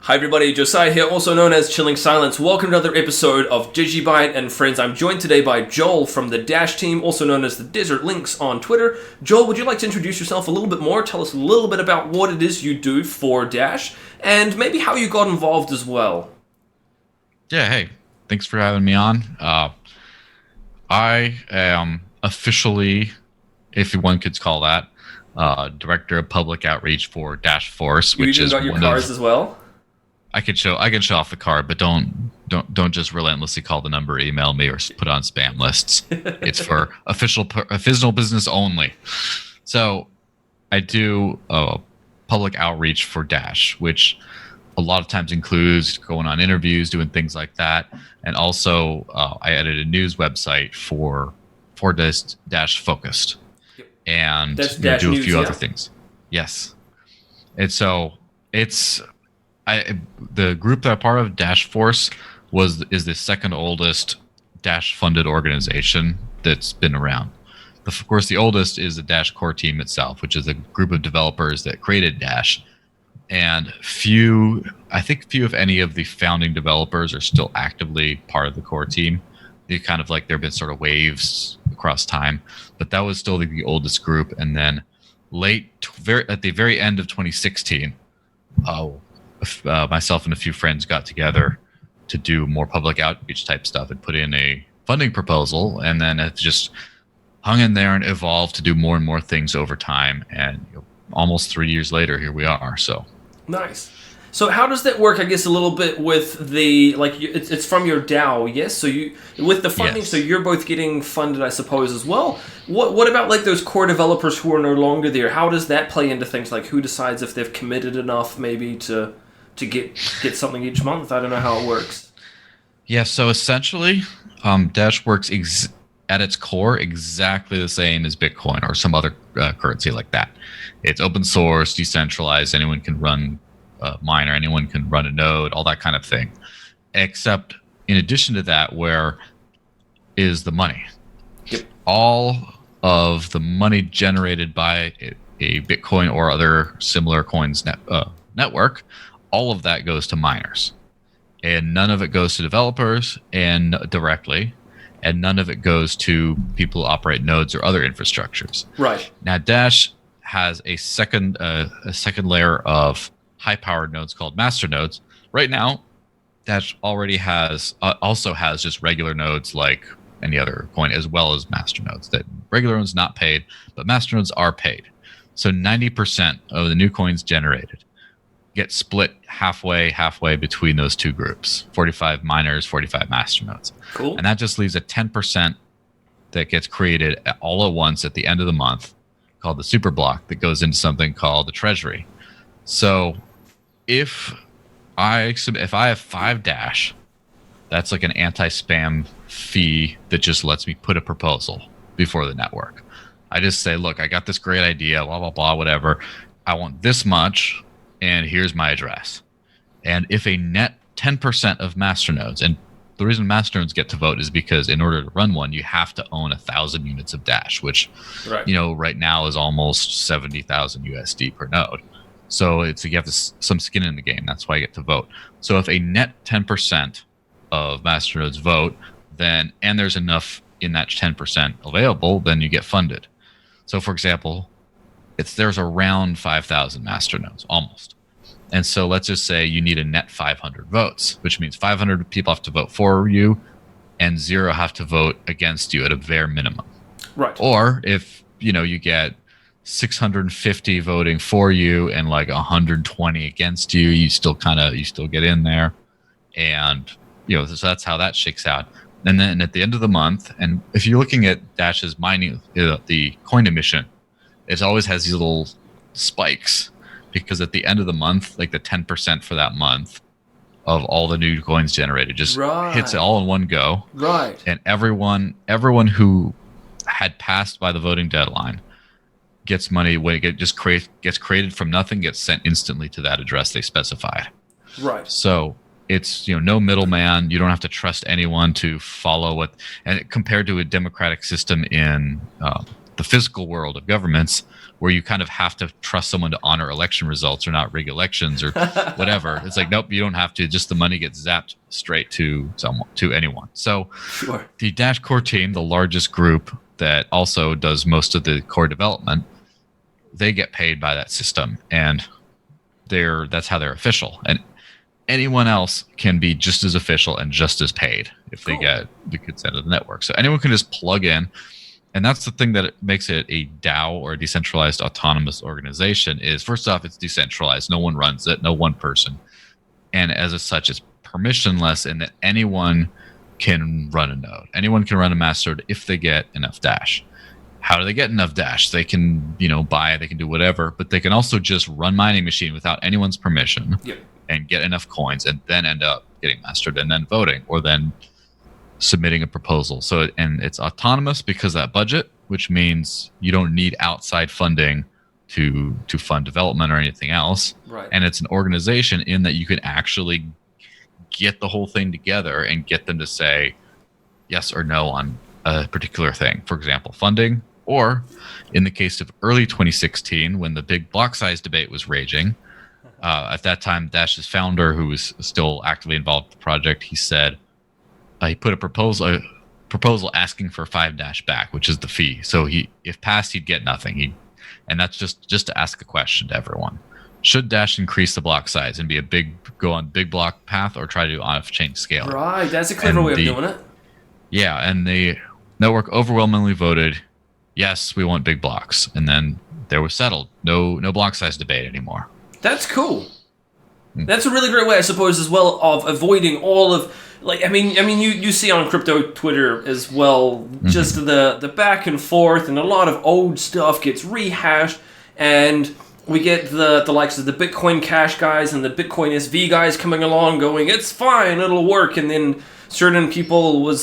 Hi everybody, Josiah here, also known as Chilling Silence. Welcome to another episode of DigiByte and Friends. I'm joined today by Joel from the Dash team, also known as the Desert Links on Twitter. Joel, would you like to introduce yourself a little bit more? Tell us a little bit about what it is you do for Dash, and maybe how you got involved as well. Yeah, hey, thanks for having me on. I am officially, if one could call that, Director of Public Outreach for Dash Force, You which even is got your one cars of... as well? I can show off the card, but don't just relentlessly call the number, email me, or put on spam lists. It's for official business only. So I do public outreach for Dash, which a lot of times includes going on interviews, doing things like that, and also I edit a news website for this Dash focused, and That's Dash do a News, few yeah? other things. Yes, and so it's. The group that I'm part of, Dash Force, is the second oldest Dash funded organization that's been around. Of course, the oldest is the Dash core team itself, which is a group of developers that created Dash. And few, if any, of the founding developers are still actively part of the core team. They kind of like there have been sort of waves across time, but that was still the oldest group. And then at the very end of 2016, myself and a few friends got together to do more public outreach type stuff and put in a funding proposal, and then it just hung in there and evolved to do more and more things over time. And almost 3 years later, here we are. So Nice. So how does that work, I guess, a little bit with the, it's from your DAO, yes? So with the funding, Yes. So you're both getting funded, I suppose, as well. What about, like, those core developers who are no longer there? How does that play into things? Like, who decides if they've committed enough, maybe, to get something each month? I don't know how it works. yeah, so essentially, Dash works at its core exactly the same as Bitcoin or some other currency like that. It's open source, decentralized. Anyone can run a miner, anyone can run a node, all that kind of thing. Except, in addition to that, where is the money? Yep. All of the money generated by a Bitcoin or other similar coins network, all of that goes to miners, and none of it goes to developers and directly, and none of it goes to people who operate nodes or other infrastructures. Right. Now, Dash has a second layer of high-powered nodes called Masternodes. Right now, Dash already also has just regular nodes like any other coin, as well as Masternodes. That regular ones not paid, but Masternodes are paid. So 90% of the new coins generated get split halfway between those two groups: 45 miners, 45 Masternodes. Cool. And that just leaves a 10% that gets created all at once at the end of the month, called the super block, that goes into something called the Treasury. So if I have 5 Dash, that's like an anti-spam fee that just lets me put a proposal before the network. I just say, look, I got this great idea, blah, blah, blah, whatever. I want this much, and here's my address. And if a net 10% of Masternodes, and the reason Masternodes get to vote is because in order to run one, you have to own 1,000 units of Dash, which, Right. Right now is almost 70,000 USD per node. So you have some skin in the game. That's why you get to vote. So if a net 10% of Masternodes vote, and there's enough in that 10% available, then you get funded. So, for example, there's around 5,000 Masternodes, almost. And so let's just say you need a net 500 votes, which means 500 people have to vote for you and 0 have to vote against you at a bare minimum. Right. Or if, you get 650 voting for you and like 120 against you, you still get in there. And, so that's how that shakes out. And then at the end of the month, and if you're looking at Dash's mining, the coin emission, it always has these little spikes, because at the end of the month, like the 10% for that month of all the new coins generated just hits it all in one go. Right. And everyone who had passed by the voting deadline gets money when it gets created from nothing, gets sent instantly to that address they specified. Right. So it's no middleman. You don't have to trust anyone to follow and compared to a democratic system in the physical world of governments, where you kind of have to trust someone to honor election results or not rig elections or whatever. It's like, nope, you don't have to. Just the money gets zapped straight to anyone. So Sure. the Dash core team, the largest group that also does most of the core development, they get paid by that system, and that's how they're official. And anyone else can be just as official and just as paid if they get the consent of the network. So anyone can just plug in. And that's the thing that makes it a DAO, or a decentralized autonomous organization, is first off, it's decentralized. No one runs it, no one person. And as such, it's permissionless in that anyone can run a node. Anyone can run a Masternode if they get enough Dash. How do they get enough Dash? They can, buy, they can do whatever, but they can also just run mining machine without anyone's permission and get enough coins, and then end up getting Masternode and then voting, or then submitting a proposal. So, and it's autonomous because of that budget, which means you don't need outside funding to fund development or anything else. Right. And it's an organization in that you can actually get the whole thing together and get them to say yes or no on a particular thing. For example, funding, or in the case of early 2016, when the big block size debate was raging, at that time, Dash's founder, who was still actively involved with the project, he said, he put a proposal asking for 5 Dash back, which is the fee. So if passed, he'd get nothing. And that's just to ask a question to everyone: should Dash increase the block size and go on big block path, or try to do off-chain scale? Right, that's a clever way of doing it. Yeah, and the network overwhelmingly voted yes, we want big blocks, and then there was settled. No block size debate anymore. That's cool. That's a really great way, I suppose, as well, of avoiding all of, you see on crypto Twitter as well, just the back and forth, and a lot of old stuff gets rehashed, and we get the likes of the Bitcoin Cash guys and the Bitcoin SV guys coming along going, it's fine, it'll work, and then certain people,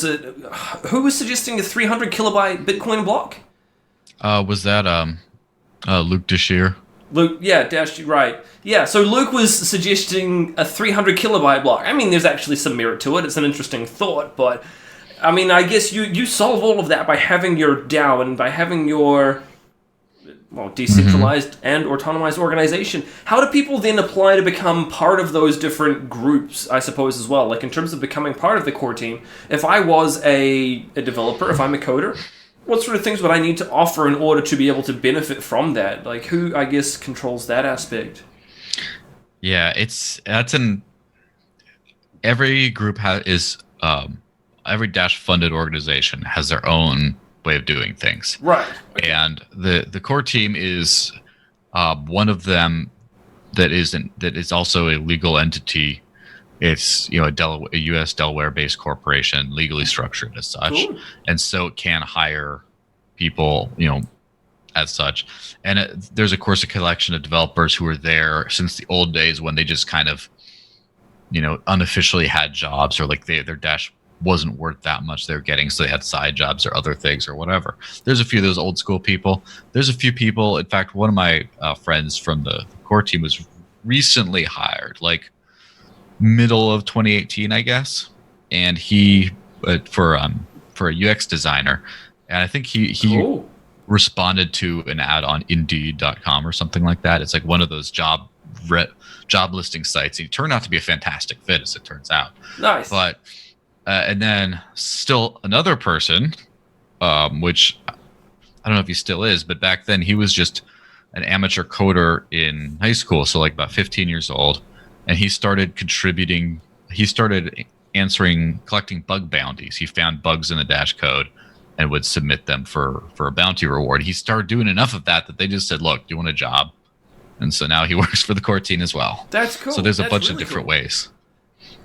who was suggesting a 300 kilobyte Bitcoin block? Was that Luke Deshire? Luke, yeah, Dash, right. Yeah, so Luke was suggesting a 300 kilobyte block. I mean, there's actually some merit to it. It's an interesting thought, but I guess you solve all of that by having your DAO and by having your decentralized and autonomized organization. How do people then apply to become part of those different groups, I suppose, as well? Like, in terms of becoming part of the core team, if I was a developer, if I'm a coder, what sort of things would I need to offer in order to be able to benefit from that? Like, who, I guess, controls that aspect? Yeah, every group every Dash funded organization has their own way of doing things. Right. Okay. And the core team is one of them that is also a legal entity. It's a U.S. Delaware-based corporation, legally structured as such, cool. And so it can hire people, as such. And there's of course a collection of developers who are there since the old days when they just kind of, unofficially had jobs, or like their Dash wasn't worth that much they're getting, so they had side jobs or other things or whatever. There's a few of those old school people. There's a few people. In fact, one of my friends from the core team was recently hired, like middle of 2018, I guess, and he for a UX designer, and I think he cool. responded to an ad on Indeed.com or something like that. It's like one of those job listing sites. He turned out to be a fantastic fit, as it turns out. Nice. But and then still another person, which I don't know if he still is, but back then he was just an amateur coder in high school, so like about 15 years old. And he started contributing. He started collecting bug bounties. He found bugs in the Dash code and would submit them for a bounty reward. He started doing enough of that they just said, look, do you want a job? And so now he works for the core team as well. That's cool. So there's a bunch really of different cool. ways.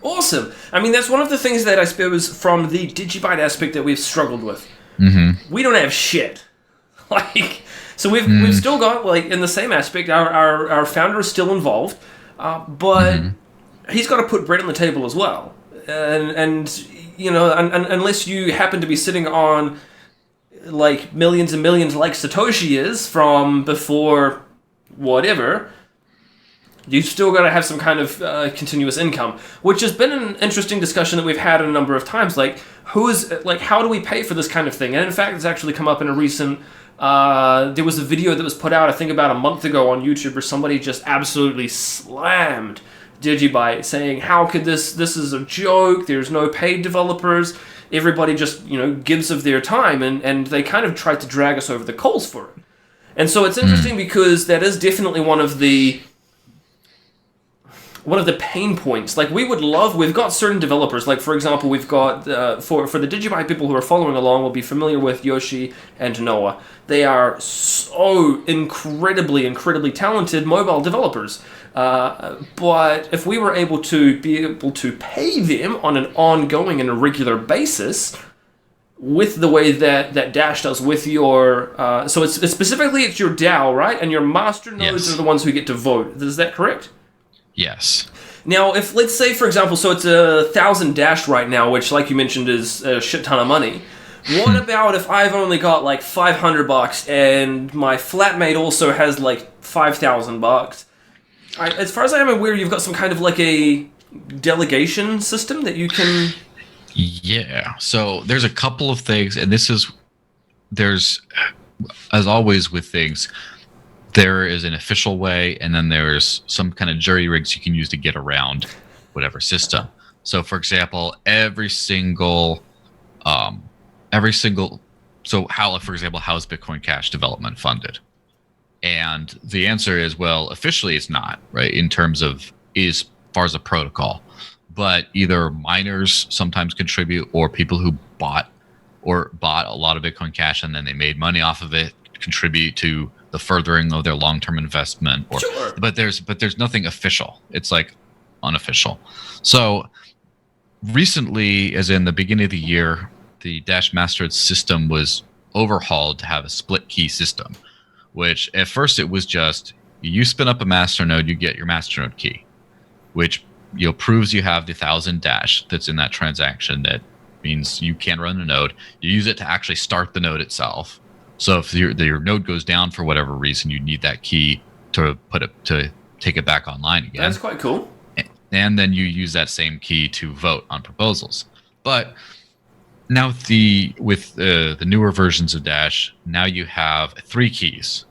Awesome. That's one of the things that I suppose from the DigiByte aspect that we've struggled with. Mm-hmm. We don't have shit. So we've still got, in the same aspect, our founder is still involved. But he's got to put bread on the table as well, and unless you happen to be sitting on like millions and millions, like Satoshi is from before whatever, you still got to have some kind of continuous income, which has been an interesting discussion that we've had a number of times. Like, how do we pay for this kind of thing? And in fact, it's actually come up in a recent There was a video that was put out, I think, about a month ago on YouTube where somebody just absolutely slammed DigiByte, saying, how could this is a joke, there's no paid developers, everybody just, gives of their time, and they kind of tried to drag us over the coals for it. And so it's interesting because that is definitely one of the pain points. Like, we've got certain developers, like, for example, we've got, for the DigiByte people who are following along will be familiar with Yoshi and Noah. They are so incredibly talented mobile developers. But if we were able to pay them on an ongoing and a regular basis, with the way that Dash does with your... so it's specifically it's your DAO, right? And your Masternodes Yes. are the ones who get to vote. Is that correct? Yes. Now, if, let's say, for example, so it's 1,000 Dash right now, which, like you mentioned, is a shit ton of money. What about if I've only got, like, $500 and my flatmate also has, like, $5,000? As far as I am aware, you've got some kind of, like, a delegation system that you can... Yeah. So there's a couple of things, and there's, as always with things, there is an official way, and then there's some kind of jury rigs you can use to get around whatever system. So, for example, how is Bitcoin Cash development funded? And the answer is, well, officially it's not, right, in terms of as far as a protocol. But either miners sometimes contribute, or people who bought a lot of Bitcoin Cash and then they made money off of it contribute to the furthering of their long-term investment. Sure. But there's nothing official. It's like unofficial. So recently, as in the beginning of the year, the Dash Masternode system was overhauled to have a split key system, which at first it was just you spin up a Masternode, you get your Masternode key, which proves you have the 1,000 Dash that's in that transaction. That means you can run a node. You use it to actually start the node itself. So if your node goes down for whatever reason, you need that key to take it back online again. That's quite cool. And then you use that same key to vote on proposals. But now with the newer versions of Dash, now you have 3 keys.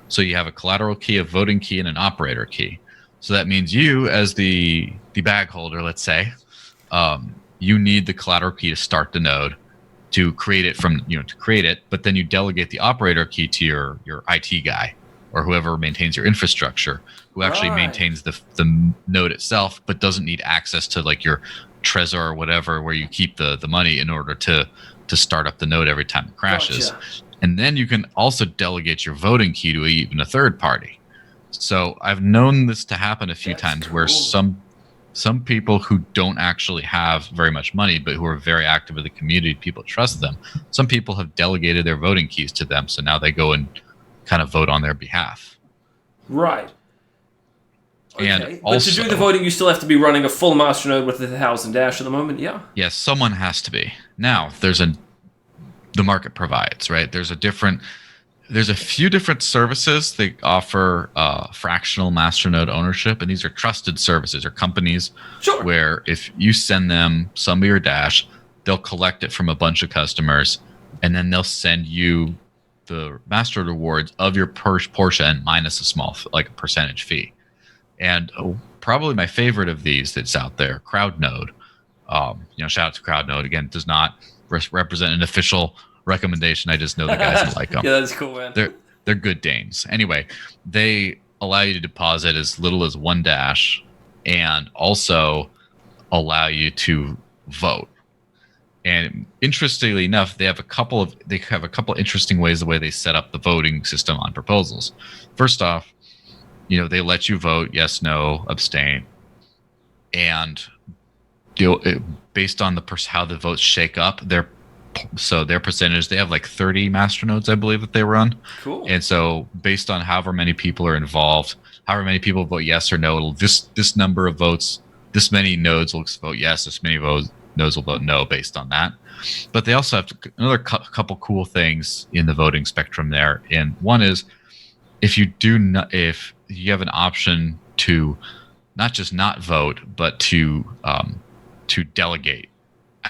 So you have a collateral key, a voting key, and an operator key. So that means you, as the bag holder, let's say, you need the collateral key to start the node, to create it, but then you delegate the operator key to your IT guy or whoever maintains your infrastructure, who actually maintains the node itself, but doesn't need access to like your Trezor or whatever, where you keep the money in order to start up the node every time it crashes. Gotcha. And then you can also delegate your voting key to even a third party. So I've known this to happen a few times cool. where some people who don't actually have very much money, but who are very active in the community, people trust them. Some people have delegated their voting keys to them, so now they go and kind of vote on their behalf. Right. Okay. And but also, to do the voting, you still have to be running a full Masternode with 1,000 Dash at the moment, yeah? Yes, someone has to be. Now, the market provides, right? There's a few different services that offer fractional Masternode ownership, and these are trusted services or companies where if you send them some of your Dash, they'll collect it from a bunch of customers, and then they'll send you the Masternode rewards of your portion minus a small, like a percentage fee. And probably my favorite of these that's out there, CrowdNode. Shout out to CrowdNode. Again, does not represent an official recommendation. I just know the guys that like them. Yeah, that's cool, man. They're good Danes. Anyway, they allow you to deposit as little as 1 Dash, and also allow you to vote. And interestingly enough, they have a couple interesting ways the way they set up the voting system on proposals. First off, they let you vote yes, no, abstain, and based on how the votes shake up, their percentage, they have like 30 Masternodes, I believe, that they run. Cool. And so based on however many people are involved, however many people vote yes or no, this number of votes, this many nodes will vote yes, this many nodes will vote no based on that. But they also have another couple cool things in the voting spectrum there. And one is if you have an option to not just not vote, but to delegate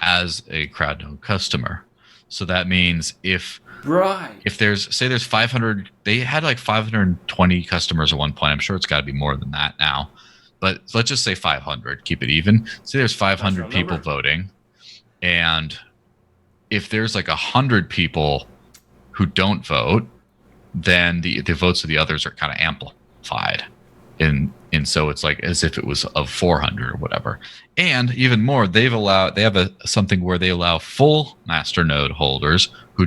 as a CrowdNode customer. So that means if Right. If there's 500, they had like 520 customers at one point. I'm sure it's got to be more than that now. But let's just say 500, keep it even. Say there's 500 people voting. And if there's like 100 people who don't vote, then the votes of the others are kind of amplified. And so it's like as if it was of 400 or whatever. And even more, they have something where they allow full Masternode holders who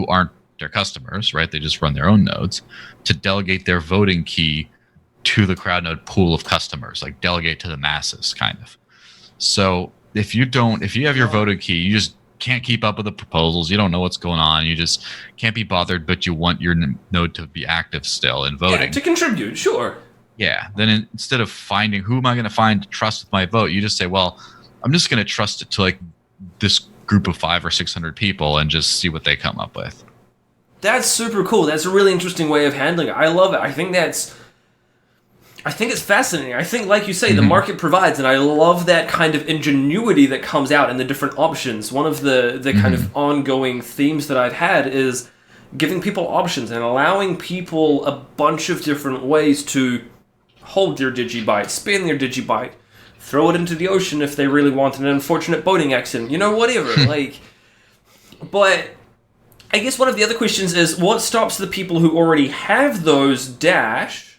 aren't their customers, right? They just run their own nodes, to delegate their voting key to the CrowdNode pool of customers, like delegate to the masses, kind of. So if you have your voting key, you just can't keep up with the proposals. You don't know what's going on. You just can't be bothered, but you want your node to be active still in voting. Yeah, to contribute, sure. Yeah. Then instead of finding who am I going to find to trust with my vote, you just say, well, I'm just going to trust it to like this group of 500 or 600 people and just see what they come up with. That's super cool. That's a really interesting way of handling it. I love it. I think it's fascinating. I think, like you say, the market provides, and I love that kind of ingenuity that comes out in the different options. One of the kind of ongoing themes that I've had is giving people options and allowing people a bunch of different ways to hold their DigiByte, spend their DigiByte, throw it into the ocean if they really want an unfortunate boating accident, whatever. But I guess one of the other questions is, what stops the people who already have those Dash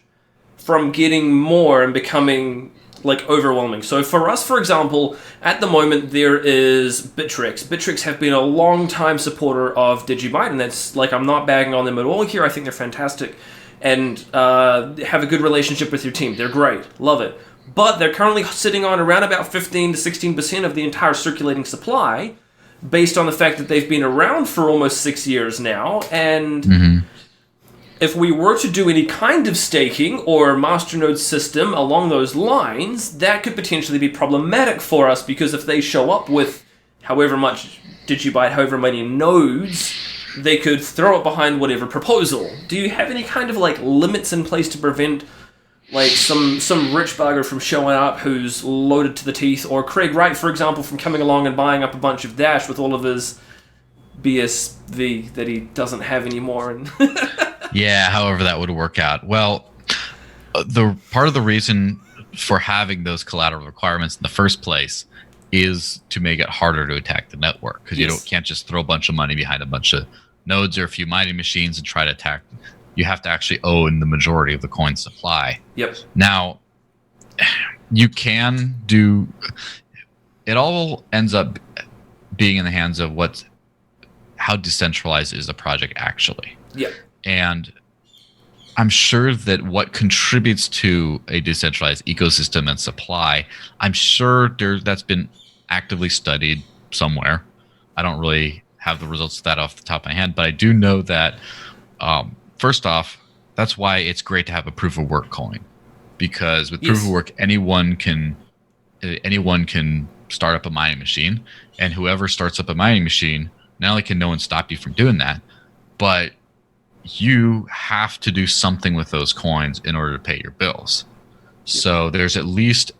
from getting more and becoming overwhelming? So for us, for example, at the moment there is Bittrex. Bittrex have been a long time supporter of DigiByte, and that's I'm not bagging on them at all here. I think they're fantastic and have a good relationship with your team. They're great, love it. But they're currently sitting on around about 15 to 16% of the entire circulating supply, based on the fact that they've been around for almost 6 years now, and if we were to do any kind of staking or Masternode system along those lines, that could potentially be problematic for us, because if they show up with however much DigiByte, however many nodes, they could throw it behind whatever proposal. Do you have any kind of limits in place to prevent some rich bugger from showing up who's loaded to the teeth, or Craig Wright, for example, from coming along and buying up a bunch of Dash with all of his BSV that he doesn't have anymore? And yeah, however that would work out. Well, the part of the reason for having those collateral requirements in the first place is to make it harder to attack the network, because you can't just throw a bunch of money behind a bunch of nodes or a few mining machines and try to attack. You have to actually own the majority of the coin supply. Yep. Now, you can do. It all ends up being in the hands of how decentralized is the project actually. Yep. And I'm sure that what contributes to a decentralized ecosystem and supply, I'm sure that's been actively studied somewhere. I don't really have the results of that off the top of my head, but I do know that, first off, that's why it's great to have a proof of work coin, because with proof of work, anyone can start up a mining machine, and whoever starts up a mining machine, not only can no one stop you from doing that, but you have to do something with those coins in order to pay your bills. So there's at least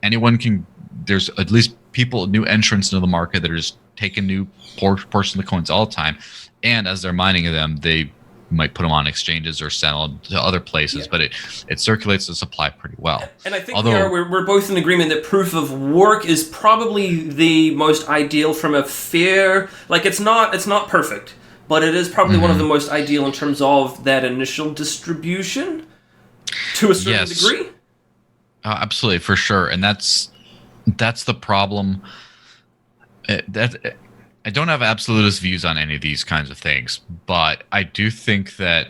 people, new entrants into the market that are just taking new portion of the coins all the time, and as they're mining them, they might put them on exchanges or sell them to other places, but it circulates the supply pretty well. And I think we're both in agreement that proof of work is probably the most ideal from a fair, it's not perfect, but it is probably one of the most ideal in terms of that initial distribution to a certain degree. Absolutely, for sure. And that's the problem. I don't have absolutist views on any of these kinds of things, but I do think that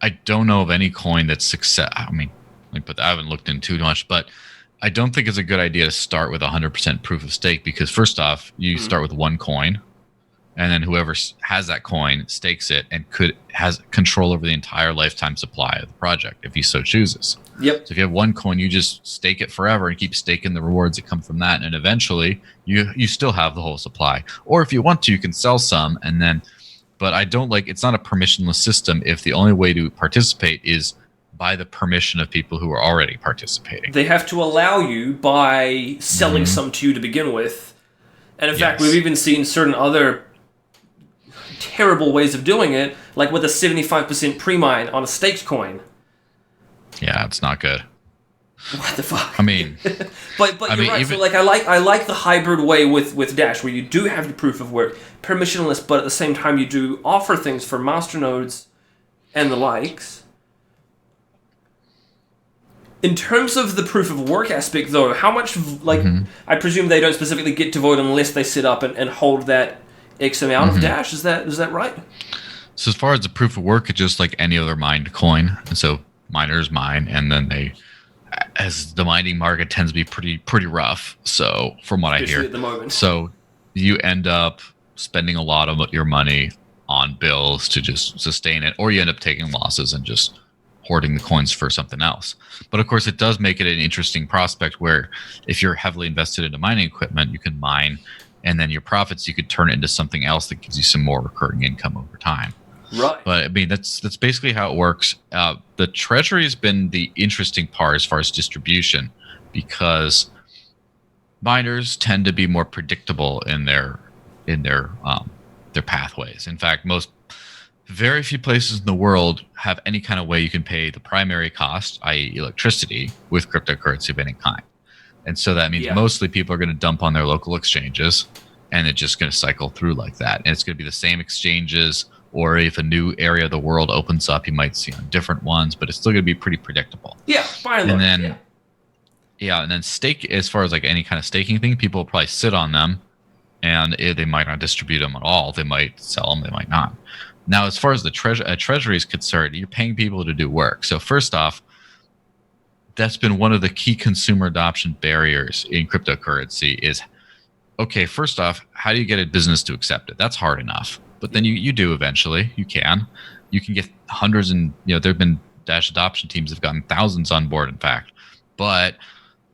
I don't know of any coin that's success. I mean, I haven't looked into too much, but I don't think it's a good idea to start with 100% proof of stake, because first off, you start with one coin, and then whoever has that coin stakes it and has control over the entire lifetime supply of the project if he so chooses. Yep. So if you have one coin, you just stake it forever and keep staking the rewards that come from that, and eventually you still have the whole supply. Or if you want to, you can sell some, and then. But I don't it's not a permissionless system if the only way to participate is by the permission of people who are already participating. They have to allow you by selling some to you to begin with. And in fact, we've even seen certain other terrible ways of doing it, like with a 75% pre-mine on a staked coin. Yeah, it's not good. What the fuck? I mean, but you're right. So like I like the hybrid way with Dash, where you do have your proof of work, permissionless, but at the same time you do offer things for masternodes and the likes. In terms of the proof of work aspect, though, how much like I presume they don't specifically get to vote unless they sit up and hold that X amount of Dash. Is that right? So as far as the proof of work, it's just like any other mined coin, and so miners mine, and then they, as the mining market tends to be pretty rough. So from what Especially I hear, at the moment. So you end up spending a lot of your money on bills to just sustain it, or you end up taking losses and just hoarding the coins for something else. But of course, it does make it an interesting prospect where if you're heavily invested into mining equipment, you can mine, and then your profits you could turn it into something else that gives you some more recurring income over time. Right. But I mean, that's basically how it works. The Treasury has been the interesting part as far as distribution, because miners tend to be more predictable in their pathways. In fact, very few places in the world have any kind of way you can pay the primary cost, i.e. electricity, with cryptocurrency of any kind. And so that means mostly people are going to dump on their local exchanges, and it's just going to cycle through like that. And it's going to be the same exchanges, or if a new area of the world opens up, you might see on different ones, but it's still going to be pretty predictable. Yeah, by and large. And then stake, as far as like any kind of staking thing, people will probably sit on them, and they might not distribute them at all. They might sell them, they might not. Now, as far as the Treasury is concerned, you're paying people to do work. So first off, that's been one of the key consumer adoption barriers in cryptocurrency is, okay, first off, how do you get a business to accept it? That's hard enough. But then you do eventually. You can get hundreds, and there have been Dash adoption teams have gotten thousands on board, in fact. But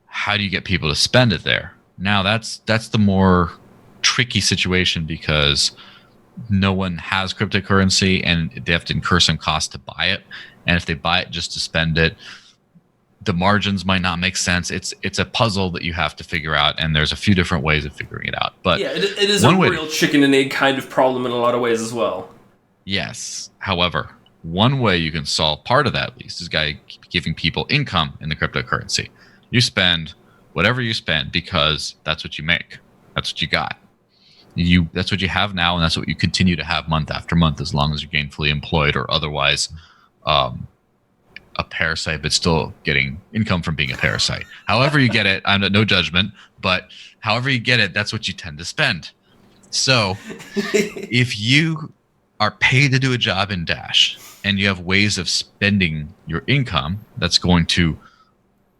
how do you get people to spend it there? Now that's the more tricky situation, because no one has cryptocurrency and they have to incur some cost to buy it. And if they buy it just to spend it, the margins might not make sense. It's a puzzle that you have to figure out, and there's a few different ways of figuring it out. But yeah, it is a real chicken and egg kind of problem in a lot of ways as well. Yes. However, one way you can solve part of that, at least, is giving people income in the cryptocurrency. You spend whatever you spend because that's what you make. That's what you got. That's what you have now, and that's what you continue to have month after month, as long as you're gainfully employed or otherwise a parasite, but still getting income from being a parasite. However you get it, I'm no judgment, but however you get it, that's what you tend to spend. So if you are paid to do a job in Dash and you have ways of spending your income, that's going to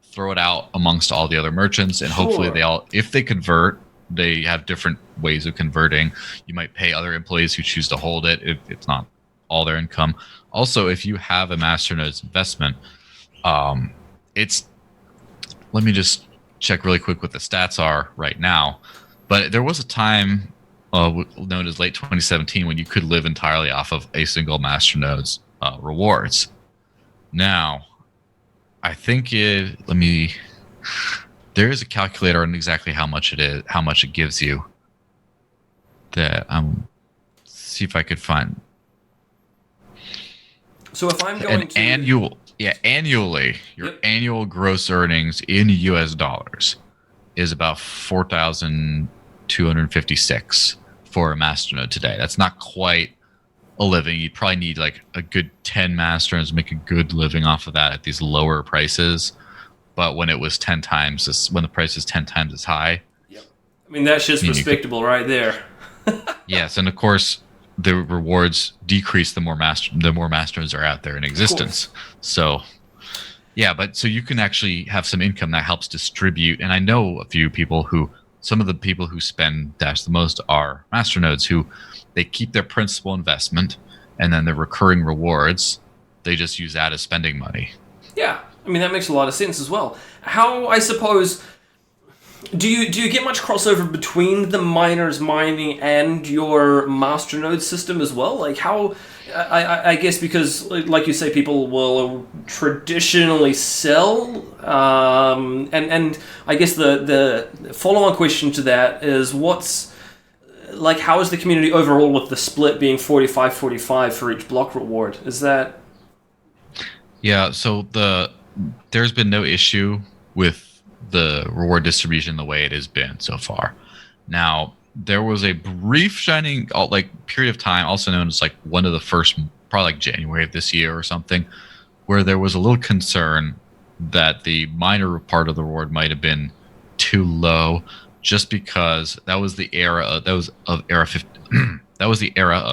throw it out amongst all the other merchants, and hopefully if they convert, they have different ways of converting. You might pay other employees who choose to hold it if it's not all their income. Also, if you have a Masternodes investment, let me just check really quick what the stats are right now. But there was a time known as late 2017 when you could live entirely off of a single Masternodes rewards. Now, I think there is a calculator on exactly how much it gives you. That see if I could find. So if I'm going to annually, your annual gross earnings in US dollars is about 4,256 for a Masternode today. That's not quite a living. You'd probably need like a good 10 Masternodes to make a good living off of that at these lower prices. But when it was 10 times when the price is 10 times as high. Yep. I mean, that's just respectable right there. Yes, and of course the rewards decrease the more Masternodes are out there in existence. So so you can actually have some income that helps distribute. And I know some of the people who spend Dash the most are Masternodes, who they keep their principal investment, and then their recurring rewards, they just use that as spending money. Yeah, I mean, that makes a lot of sense as well. How, I suppose, do you get much crossover between the miners mining and your Masternode system as well? Like how, I guess because, like you say, people will traditionally sell, and I guess the follow-on question to that is like, how is the community overall with the split being 45-45 for each block reward? Is that... Yeah, so there's been no issue with the reward distribution the way it has been so far. Now, there was a brief shining period of time, also known as like one of the first, probably like January of this year or something, where there was a little concern that the miner part of the reward might have been too low, just because that was the era of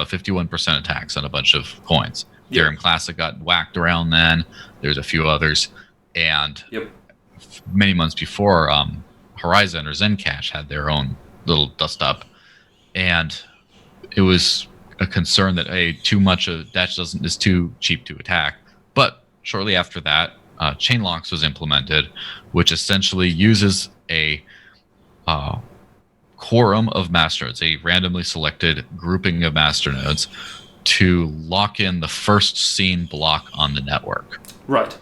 51% attacks on a bunch of coins. Yep. Ethereum Classic got whacked around then. There's a few others, and many months before, Horizon or Zencash had their own little dust up, and it was a concern that too much of Dash is too cheap to attack. But shortly after that, ChainLocks was implemented, which essentially uses a quorum of masternodes, a randomly selected grouping of masternodes, to lock in the first seen block on the network. Right.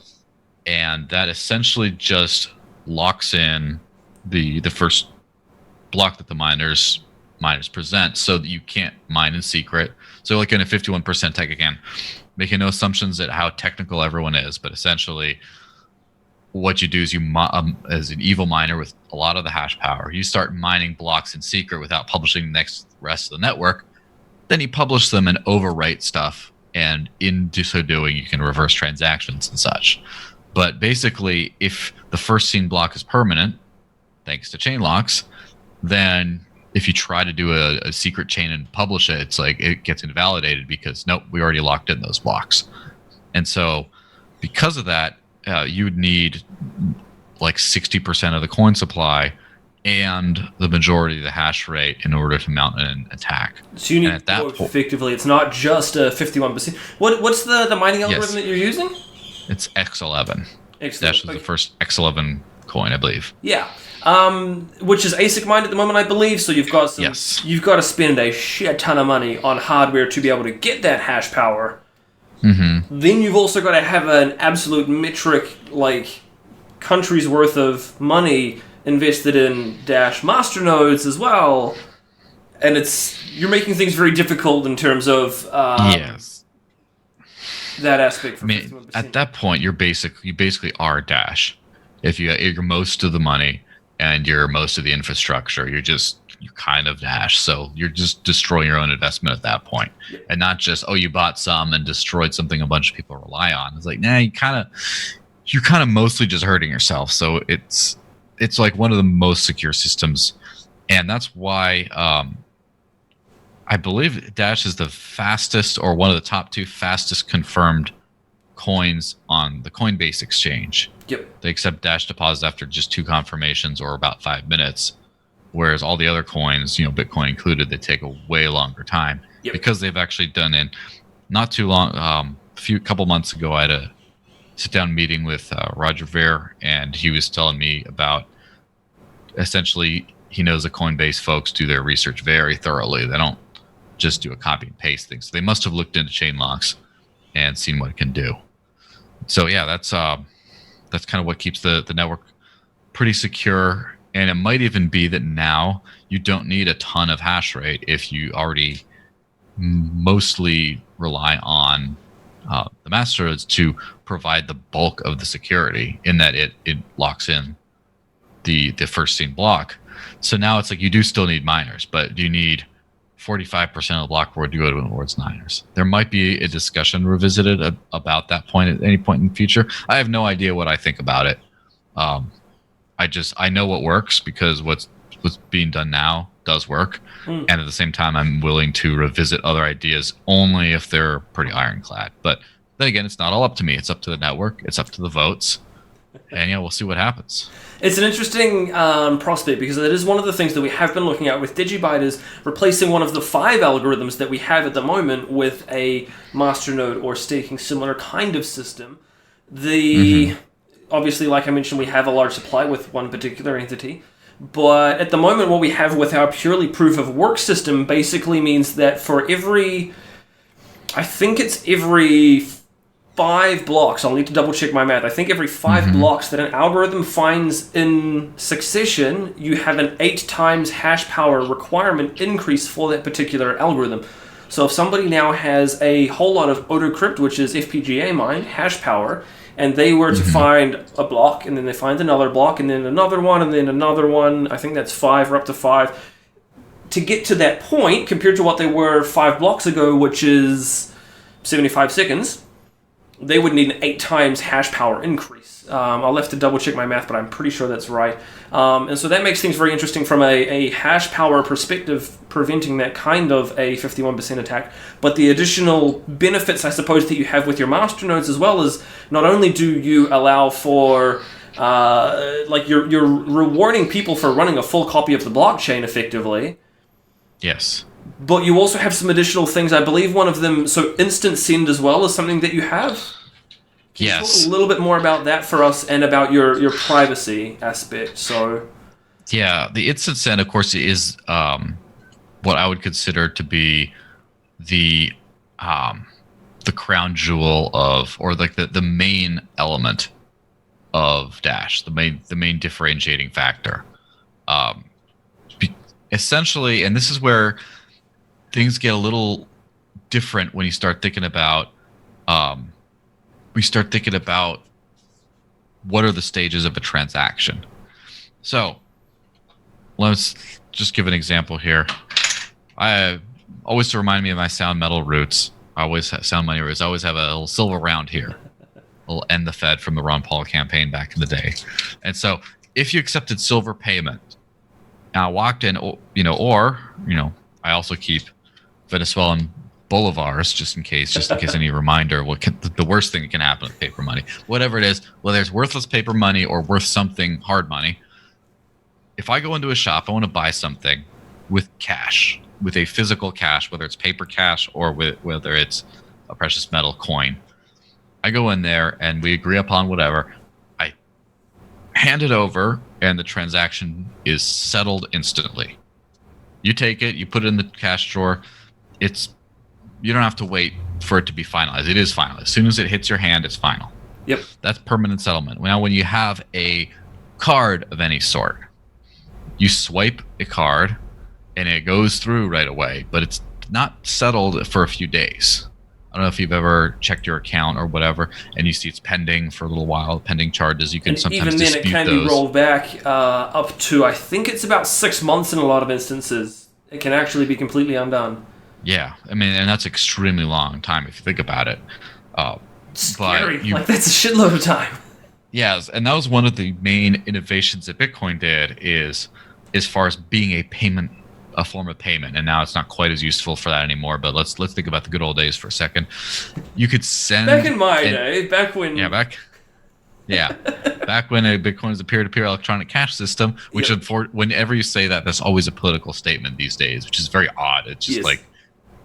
And that essentially just locks in the first block that the miners present, so that you can't mine in secret. So like in a 51% tech, again, making no assumptions at how technical everyone is, but essentially what you do is as an evil miner with a lot of the hash power, you start mining blocks in secret without publishing the rest of the network. Then you publish them and overwrite stuff, and in so doing, you can reverse transactions and such. But basically, if the first seen block is permanent, thanks to ChainLocks, then if you try to do a secret chain and publish it, it's like it gets invalidated because nope, we already locked in those blocks. And so because of that, you would need like 60% of the coin supply and the majority of the hash rate in order to mount an attack. So you need effectively, it's not just a 51%. What's the mining algorithm that you're using? It's X11. X11. Dash is the first X11 coin, I believe. Yeah. Which is ASIC mined at the moment, I believe. So you've got you've got to spend a shit ton of money on hardware to be able to get that hash power. Mm-hmm. Then you've also got to have an absolute metric, like country's worth of money invested in Dash Masternodes as well, and you're making things very difficult in terms of that aspect. At that point, you basically are Dash. If you're most of the money and you're most of the infrastructure, you're kind of Dash. So you're just destroying your own investment at that point, and not just you bought some and destroyed something a bunch of people rely on. It's like you're kind of mostly just hurting yourself. So it's like one of the most secure systems, and that's why I believe Dash is the fastest, or one of the top 2 fastest confirmed coins on the Coinbase exchange. Yep. They accept Dash deposits after just 2 confirmations, or about 5 minutes, whereas all the other coins, Bitcoin included, they take a way longer time. Yep. Because they've actually done it not too long. Couple months ago, I had a sit-down meeting with Roger Ver, and he was telling me about, essentially, he knows the Coinbase folks do their research very thoroughly. They don't just do a copy and paste thing. So they must have looked into ChainLocks and seen what it can do. So yeah, that's kind of what keeps the network pretty secure. And it might even be that now you don't need a ton of hash rate if you already mostly rely on the Masternodes to provide the bulk of the security, in that it locks in the first seen block. So now it's like you do still need miners, but you need 45% of the block reward to go towards miners. There might be a discussion revisited about that point at any point in the future. I have no idea what I think about it. I know what works, because what's being done now does work. And at the same time, I'm willing to revisit other ideas only if they're pretty ironclad. But then again, it's not all up to me. It's up to the network. It's up to the votes. And we'll see what happens. It's an interesting prospect, because it is one of the things that we have been looking at with DigiByte, is replacing one of the 5 algorithms that we have at the moment with a masternode or staking similar kind of system. Obviously, like I mentioned, we have a large supply with one particular entity. But at the moment, what we have with our purely proof of work system basically means that for every 5 blocks, I'll need to double check my math. I think every 5 blocks that an algorithm finds in succession, you have an 8 times hash power requirement increase for that particular algorithm. So if somebody now has a whole lot of AutoCrypt, which is FPGA mined, hash power, and they were to find a block, and then they find another block, and then another one, and then another one, I think that's 5 or up to 5. To get to that point, compared to what they were 5 blocks ago, which is 75 seconds, they would need an 8 times hash power increase. I'll have to double check my math, but I'm pretty sure that's right. And so that makes things very interesting from a hash power perspective, preventing that kind of a 51% attack. But the additional benefits, I suppose, that you have with your masternodes as well is not only do you allow for you're rewarding people for running a full copy of the blockchain effectively. Yes. But you also have some additional things. I believe one of them, so instant send as well, is something that you have. Can you talk a little bit more about that for us and about your privacy aspect? So, yeah, the instant send, of course, is what I would consider to be the crown jewel of, or like the main element of Dash, the main differentiating factor. Essentially, and this is where things get a little different when you start thinking about what are the stages of a transaction. So let's just give an example here. I always, to remind me of my sound metal roots, I always have a little silver round here. Little End the Fed from the Ron Paul campaign back in the day. And so if you accepted silver payment, and I walked in, I also keep Venezuelan bolivars just in case any reminder the worst thing that can happen with paper money, whatever it is, whether it's worthless paper money or worth something hard money. If I go into a shop, I want to buy something with cash, with a physical cash, whether it's paper cash or whether it's a precious metal coin. I go in there and we agree upon whatever. I hand it over and the transaction is settled instantly. You take it, you put it in the cash drawer. You don't have to wait for it to be finalized. It is final. As soon as it hits your hand, it's final. Yep. That's permanent settlement. Now, when you have a card of any sort, you swipe a card and it goes through right away, but it's not settled for a few days. I don't know if you've ever checked your account or whatever, and you see it's pending for a little while, pending charges. You can sometimes dispute those. Even then, it can be rolled back up to, I think it's about 6 months in a lot of instances. It can actually be completely undone. Yeah, I mean, and that's extremely long time if you think about it. Scary. That's a shitload of time. Yes, and that was one of the main innovations that Bitcoin did, is as far as being a form of payment, and now it's not quite as useful for that anymore. But let's think about the good old days for a second. You could send back in my day, back when back when a Bitcoin was a peer-to-peer electronic cash system, which whenever you say that, that's always a political statement these days, which is very odd. It's just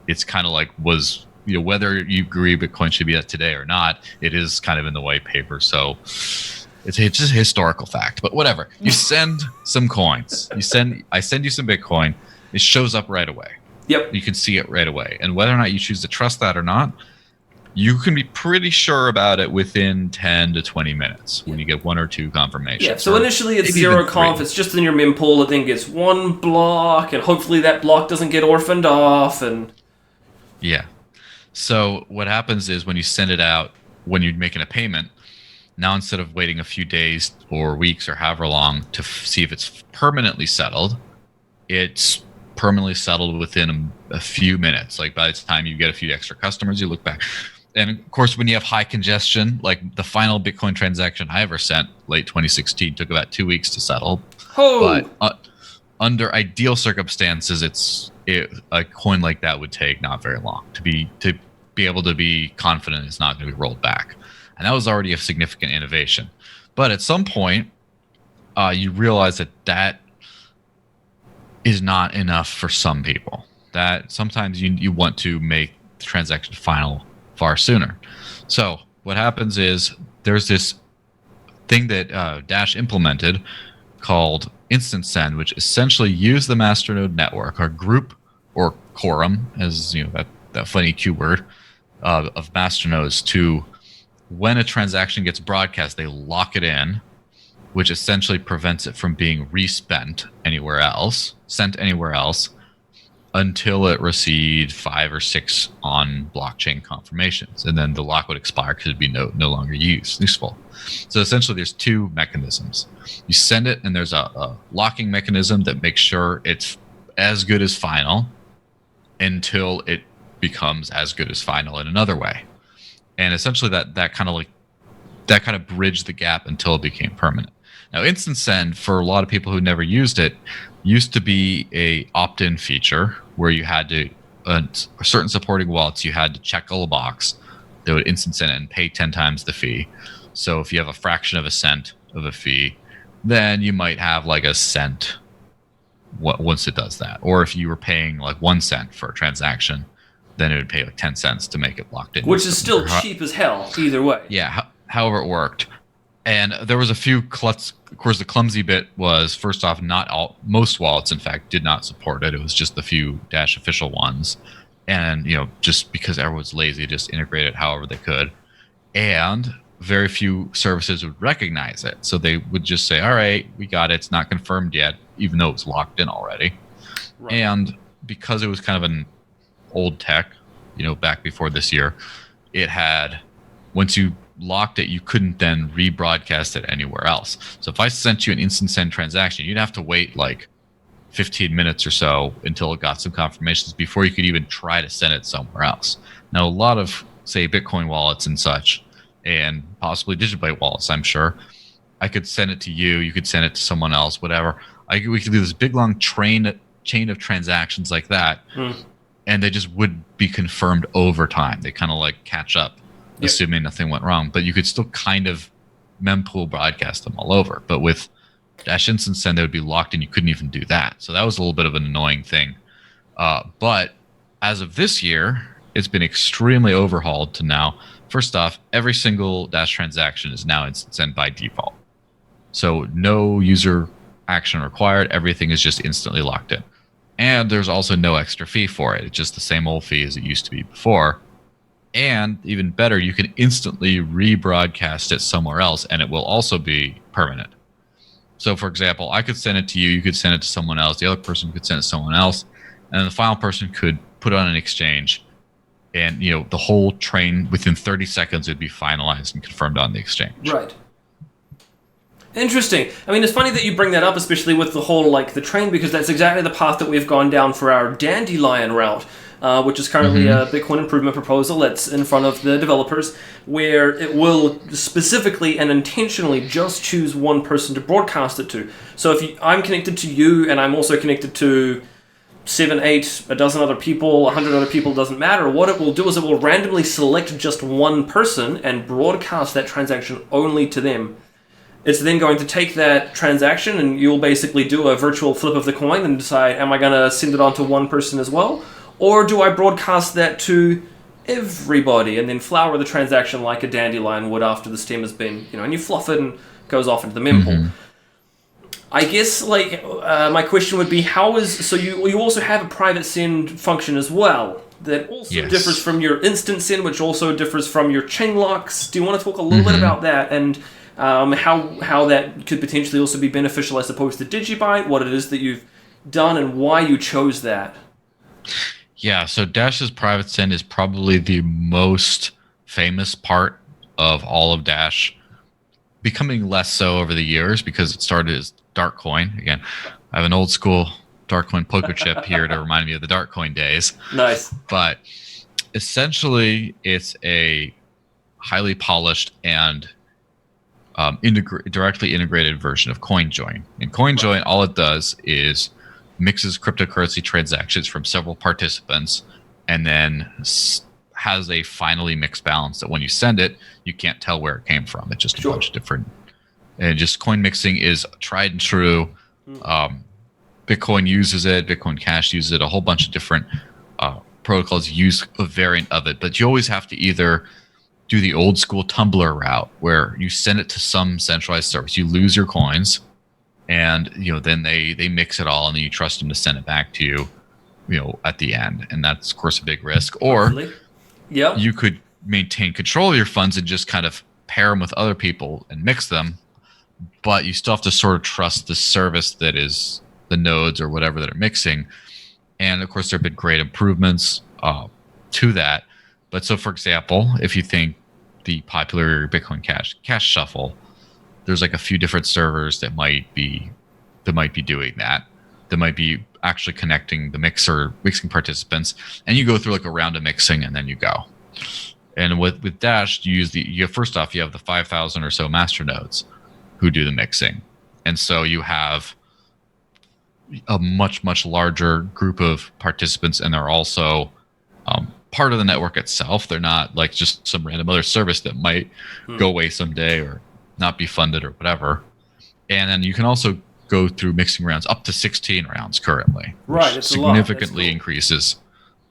it's kind of like whether you agree Bitcoin should be that today or not, it is kind of in the white paper. So it's just a historical fact. But whatever, you send some coins. I send you some Bitcoin. It shows up right away. Yep. You can see it right away. And whether or not you choose to trust that or not, you can be pretty sure about it within 10 to 20 minutes when you get 1 or 2 confirmations. Yeah, so initially it's 0 conf, it's just in your mempool, it then gets 1 block, and hopefully that block doesn't get orphaned off. And yeah. So what happens is when you send it out, when you're making a payment, now instead of waiting a few days or weeks or however long to see if it's permanently settled, it's permanently settled within a few minutes. Like by the time you get a few extra customers, you look back. And of course, when you have high congestion, like the final Bitcoin transaction I ever sent, late 2016, took about 2 weeks to settle. Oh. But under ideal circumstances, a coin like that would take not very long to be able to be confident it's not going to be rolled back. And that was already a significant innovation. But at some point, you realize that is not enough for some people. That sometimes you want to make the transaction final far sooner. So what happens is there's this thing that Dash implemented called Instant Send, which essentially used the Masternode network, or group, or quorum, as that funny Q word, of Masternodes to when a transaction gets broadcast, they lock it in, which essentially prevents it from being sent anywhere else until it received 5 or 6 on blockchain confirmations. And then the lock would expire because it'd be no longer useful. So essentially there's 2 mechanisms. You send it and there's a locking mechanism that makes sure it's as good as final until it becomes as good as final in another way. And essentially that kind of bridged the gap until it became permanent. Now, Instant Send, for a lot of people who never used it, used to be a opt-in feature where you had to, certain supporting wallets, you had to check a box that would instant send and pay 10 times the fee. So if you have a fraction of a cent of a fee, then you might have like a cent once it does that. Or if you were paying like 1 cent for a transaction, then it would pay like 10 cents to make it locked in. Which is still cheap as hell, either way. Yeah, however it worked. And there was a few of course, the clumsy bit was, first off, most wallets, in fact, did not support it. It was just the few Dash official ones. And, just because everyone's lazy, just integrate it however they could. And very few services would recognize it. So they would just say, all right, we got it. It's not confirmed yet, even though it was locked in already. Right. And because it was kind of an old tech, back before this year, it had, once you locked it, you couldn't then rebroadcast it anywhere else. So if I sent you an instant send transaction, you'd have to wait like 15 minutes or so until it got some confirmations before you could even try to send it somewhere else. Now, a lot of, say, Bitcoin wallets and such, and possibly DigiByte wallets, I'm sure, I could send it to you, you could send it to someone else, whatever. We could do this big, long chain of transactions like that, and they just would be confirmed over time. They kind of like catch up. Yep. Assuming nothing went wrong, but you could still kind of mempool broadcast them all over. But with Dash Instant Send, they would be locked in. You couldn't even do that. So that was a little bit of an annoying thing. But as of this year, it's been extremely overhauled to now. First off, every single Dash transaction is now Instant Send by default. So no user action required. Everything is just instantly locked in. And there's also no extra fee for it. It's just the same old fee as it used to be before. And even better, you can instantly rebroadcast it somewhere else, and it will also be permanent. So, for example, I could send it to you, you could send it to someone else, the other person could send it to someone else, and then the final person could put it on an exchange, and the whole train within 30 seconds would be finalized and confirmed on the exchange. Right. Interesting. I mean, it's funny that you bring that up, especially with the whole the train, because that's exactly the path that we've gone down for our Dandelion route. Which is currently a Bitcoin improvement proposal that's in front of the developers, where it will specifically and intentionally just choose one person to broadcast it to. So if I'm connected to you, and I'm also connected to 7, 8, a dozen other people, 100 other people, doesn't matter, what it will do is it will randomly select just one person and broadcast that transaction only to them. It's then going to take that transaction, and you'll basically do a virtual flip of the coin and decide, am I going to send it on to one person as well? Or do I broadcast that to everybody and then flower the transaction like a dandelion would after the stem has been, and you fluff it and goes off into the mempool. I guess, my question would be, so you also have a private send function as well that also differs from your instant send, which also differs from your ChainLocks. Do you want to talk a little bit about that and how that could potentially also be beneficial as opposed to DigiByte, what it is that you've done and why you chose that? Yeah, so Dash's private send is probably the most famous part of all of Dash, becoming less so over the years because it started as Darkcoin. Again, I have an old school Darkcoin poker chip here to remind me of the Darkcoin days. Nice. But essentially, it's a highly polished and directly integrated version of CoinJoin. And CoinJoin, all it does is mixes cryptocurrency transactions from several participants and then has a finally mixed balance that when you send it, you can't tell where it came from. It's just a bunch of different... And just coin mixing is tried and true. Bitcoin uses it. Bitcoin Cash uses it. A whole bunch of different protocols use a variant of it. But you always have to either do the old school Tumblr route where you send it to some centralized service. You lose your coins, and then they mix it all, and then you trust them to send it back to you, at the end. And that's of course a big risk. Or you could maintain control of your funds and just kind of pair them with other people and mix them, but you still have to sort of trust the service that is the nodes or whatever that are mixing. And of course, there have been great improvements to that. But so, for example, if you think the popular Bitcoin Cash Shuffle, there's like a few different servers that might be doing that. That might be actually connecting the mixing participants, and you go through like a round of mixing, and then you go. And with Dash, first off, you have the 5,000 or so masternodes who do the mixing, and so you have a much larger group of participants, and they're also part of the network itself. They're not like just some random other service that might go away someday or not be funded or whatever. And then you can also go through mixing rounds up to 16 rounds currently, right? Which significantly increases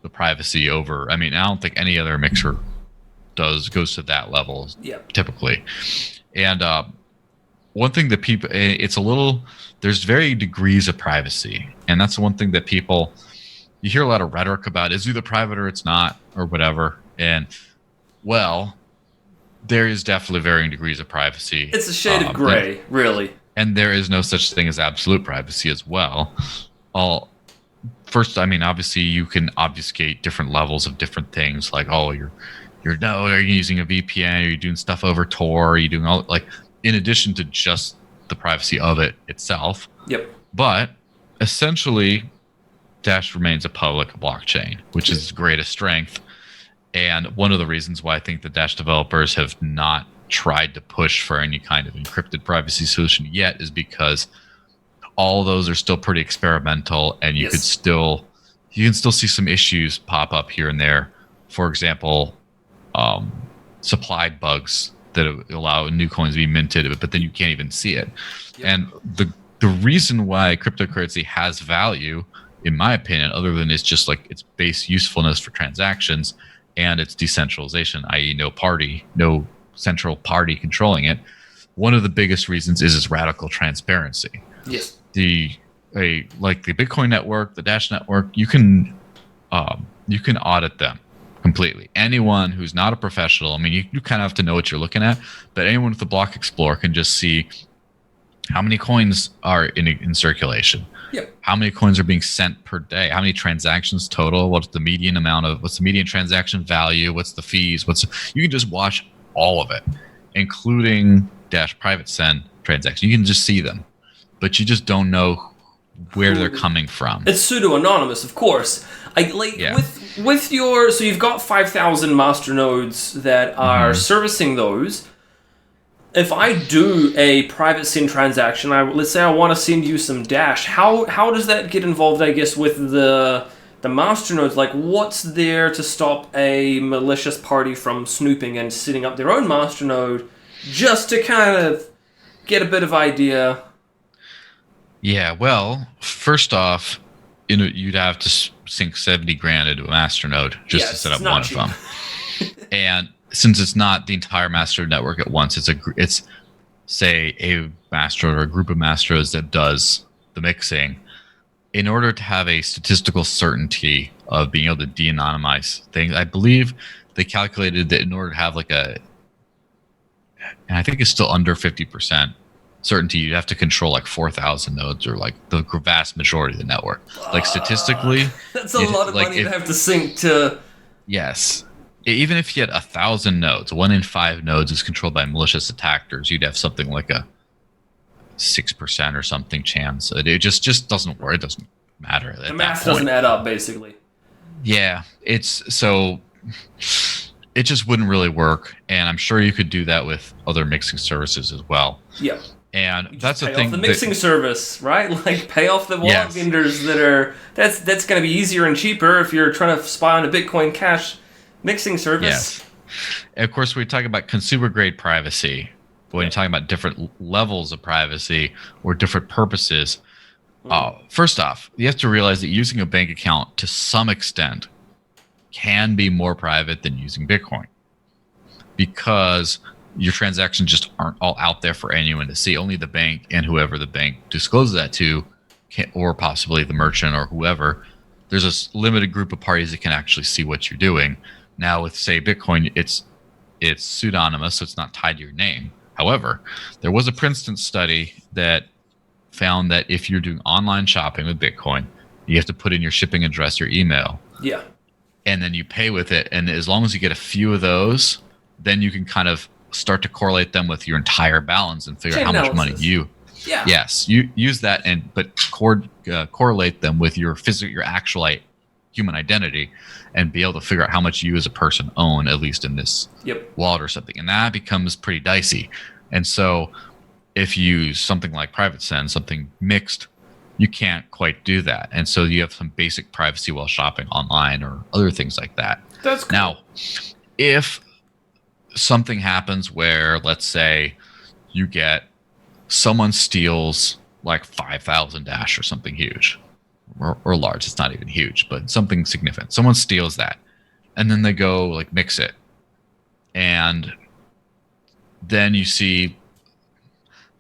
the privacy over. I mean, I don't think any other mixer goes to that level typically. And one thing that people, there's varying degrees of privacy, and that's the one thing that people, you hear a lot of rhetoric about, is either private or it's not, or whatever. And well, there is definitely varying degrees of privacy. It's a shade of gray, really. And there is no such thing as absolute privacy as well. First, I mean, obviously you can obfuscate different levels of different things, like, oh, are you using a VPN? Are you doing stuff over Tor? Are you doing all, like, in addition to just the privacy of it itself? Yep. But essentially, Dash remains a public blockchain, which is its greatest strength. And one of the reasons why I think the Dash developers have not tried to push for any kind of encrypted privacy solution yet is because all those are still pretty experimental, and you can still see some issues pop up here and there. For example, supply bugs that allow new coins to be minted, but then you can't even see it. Yep. And the reason why cryptocurrency has value, in my opinion, other than it's just like its base usefulness for transactions and its decentralization, i.e. no central party controlling it, one of the biggest reasons is its radical transparency. Yes. Like the Bitcoin network, the Dash network, you can audit them completely. Anyone who's not a professional, I mean, you kind of have to know what you're looking at, but anyone with the Block Explorer can just see how many coins are in circulation. Yep. How many coins are being sent per day? How many transactions total? What's the median transaction value? What's the fees? You can just watch all of it, including Dash PrivateSend transactions. You can just see them, but you just don't know where they're coming from. It's pseudo-anonymous, of course. With your, so you've got 5,000 masternodes that are servicing those. If I do a PrivateSend transaction, let's say I want to send you some Dash, how does that get involved, I guess, with the masternodes? Like, what's there to stop a malicious party from snooping and setting up their own masternode just to kind of get a bit of idea? Yeah, well, first off, you'd have to sink 70 grand into a masternode just to set up one cheap. of them. And since it's not the entire Masternode network at once, it's say a masternode or a group of masternodes that does the mixing. In order to have a statistical certainty of being able to de-anonymize things, I believe they calculated that in order to have and I think it's still under 50% certainty, you'd have to control like 4,000 nodes, or like the vast majority of the network. Like statistically, that's a lot of money to have to sync to. Yes. Even if you had 1,000 nodes, 1 in 5 nodes is controlled by malicious attackers, you'd have something like a 6% or something chance. It just doesn't work. It doesn't matter. The math doesn't add up, basically. Yeah, it just wouldn't really work, and I'm sure you could do that with other mixing services as well. Yeah. And that's the pay thing. Off the mixing service, right? Like, pay off the wallet vendors that's going to be easier and cheaper if you're trying to spy on a Bitcoin Cash mixing service. Yes. And of course, we talk about consumer grade privacy. But when you're talking about different levels of privacy or different purposes, first off, you have to realize that using a bank account to some extent can be more private than using Bitcoin, because your transactions just aren't all out there for anyone to see. Only the bank and whoever the bank discloses that to, or possibly the merchant or whoever. There's a limited group of parties that can actually see what you're doing. Now with say Bitcoin, it's pseudonymous, so it's not tied to your name. However, there was a Princeton study that found that if you're doing online shopping with Bitcoin, you have to put in your shipping address, your email. Yeah. And then you pay with it. And as long as you get a few of those, then you can kind of start to correlate them with your entire balance and figure out how much money you. Yeah. Yes, you use that but correlate them with your actual human identity, and be able to figure out how much you as a person own, at least in this wallet or something. And that becomes pretty dicey. And so if you use something like PrivateSend, something mixed, you can't quite do that. And so you have some basic privacy while shopping online or other things like that. That's cool. Now, if something happens where, let's say, someone steals like 5,000 Dash or something huge, or large, it's not even huge, but something significant. Someone steals that, and then they go like mix it, and then you see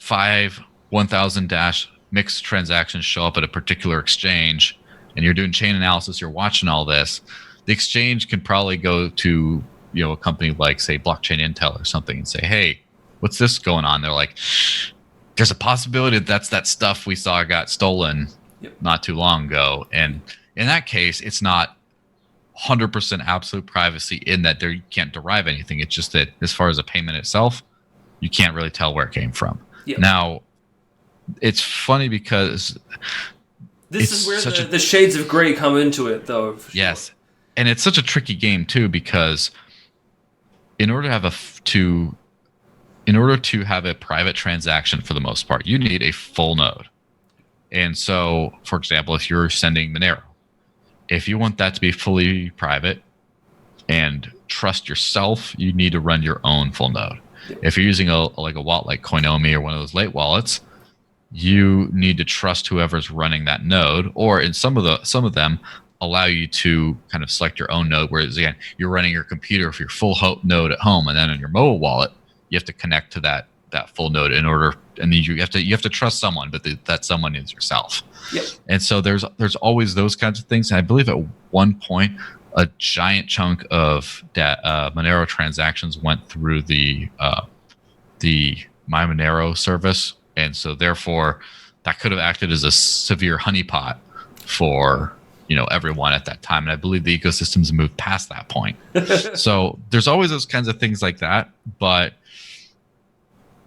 1,000 Dash mixed transactions show up at a particular exchange, and you're doing chain analysis, you're watching all this. The exchange can probably go to a company like, say, Blockchain Intel or something, and say, hey, what's this going on? They're like, there's a possibility that's that stuff we saw got stolen not too long ago. And in that case, it's not 100% absolute privacy in that you can't derive anything. It's just that as far as a payment itself, you can't really tell where it came from. Now, it's funny because this is where the shades of gray come into it, though. Yes. And it's such a tricky game too, because in order to have a private transaction, for the most part, you need a full node. And so, for example, if you're sending Monero, if you want that to be fully private and trust yourself, you need to run your own full node. If you're using a wallet like Coinomi or one of those late wallets, you need to trust whoever's running that node, or in some of them allow you to kind of select your own node, whereas again, you're running your computer for your full node at home, and then on your mobile wallet, you have to connect to that full node in order, and then you have to trust someone, but that someone is yourself. And so there's always those kinds of things. And I believe at one point a giant chunk of Monero transactions went through the My Monero service, and so therefore that could have acted as a severe honeypot for everyone at that time. And I believe the ecosystem's moved past that point. So there's always those kinds of things like that. But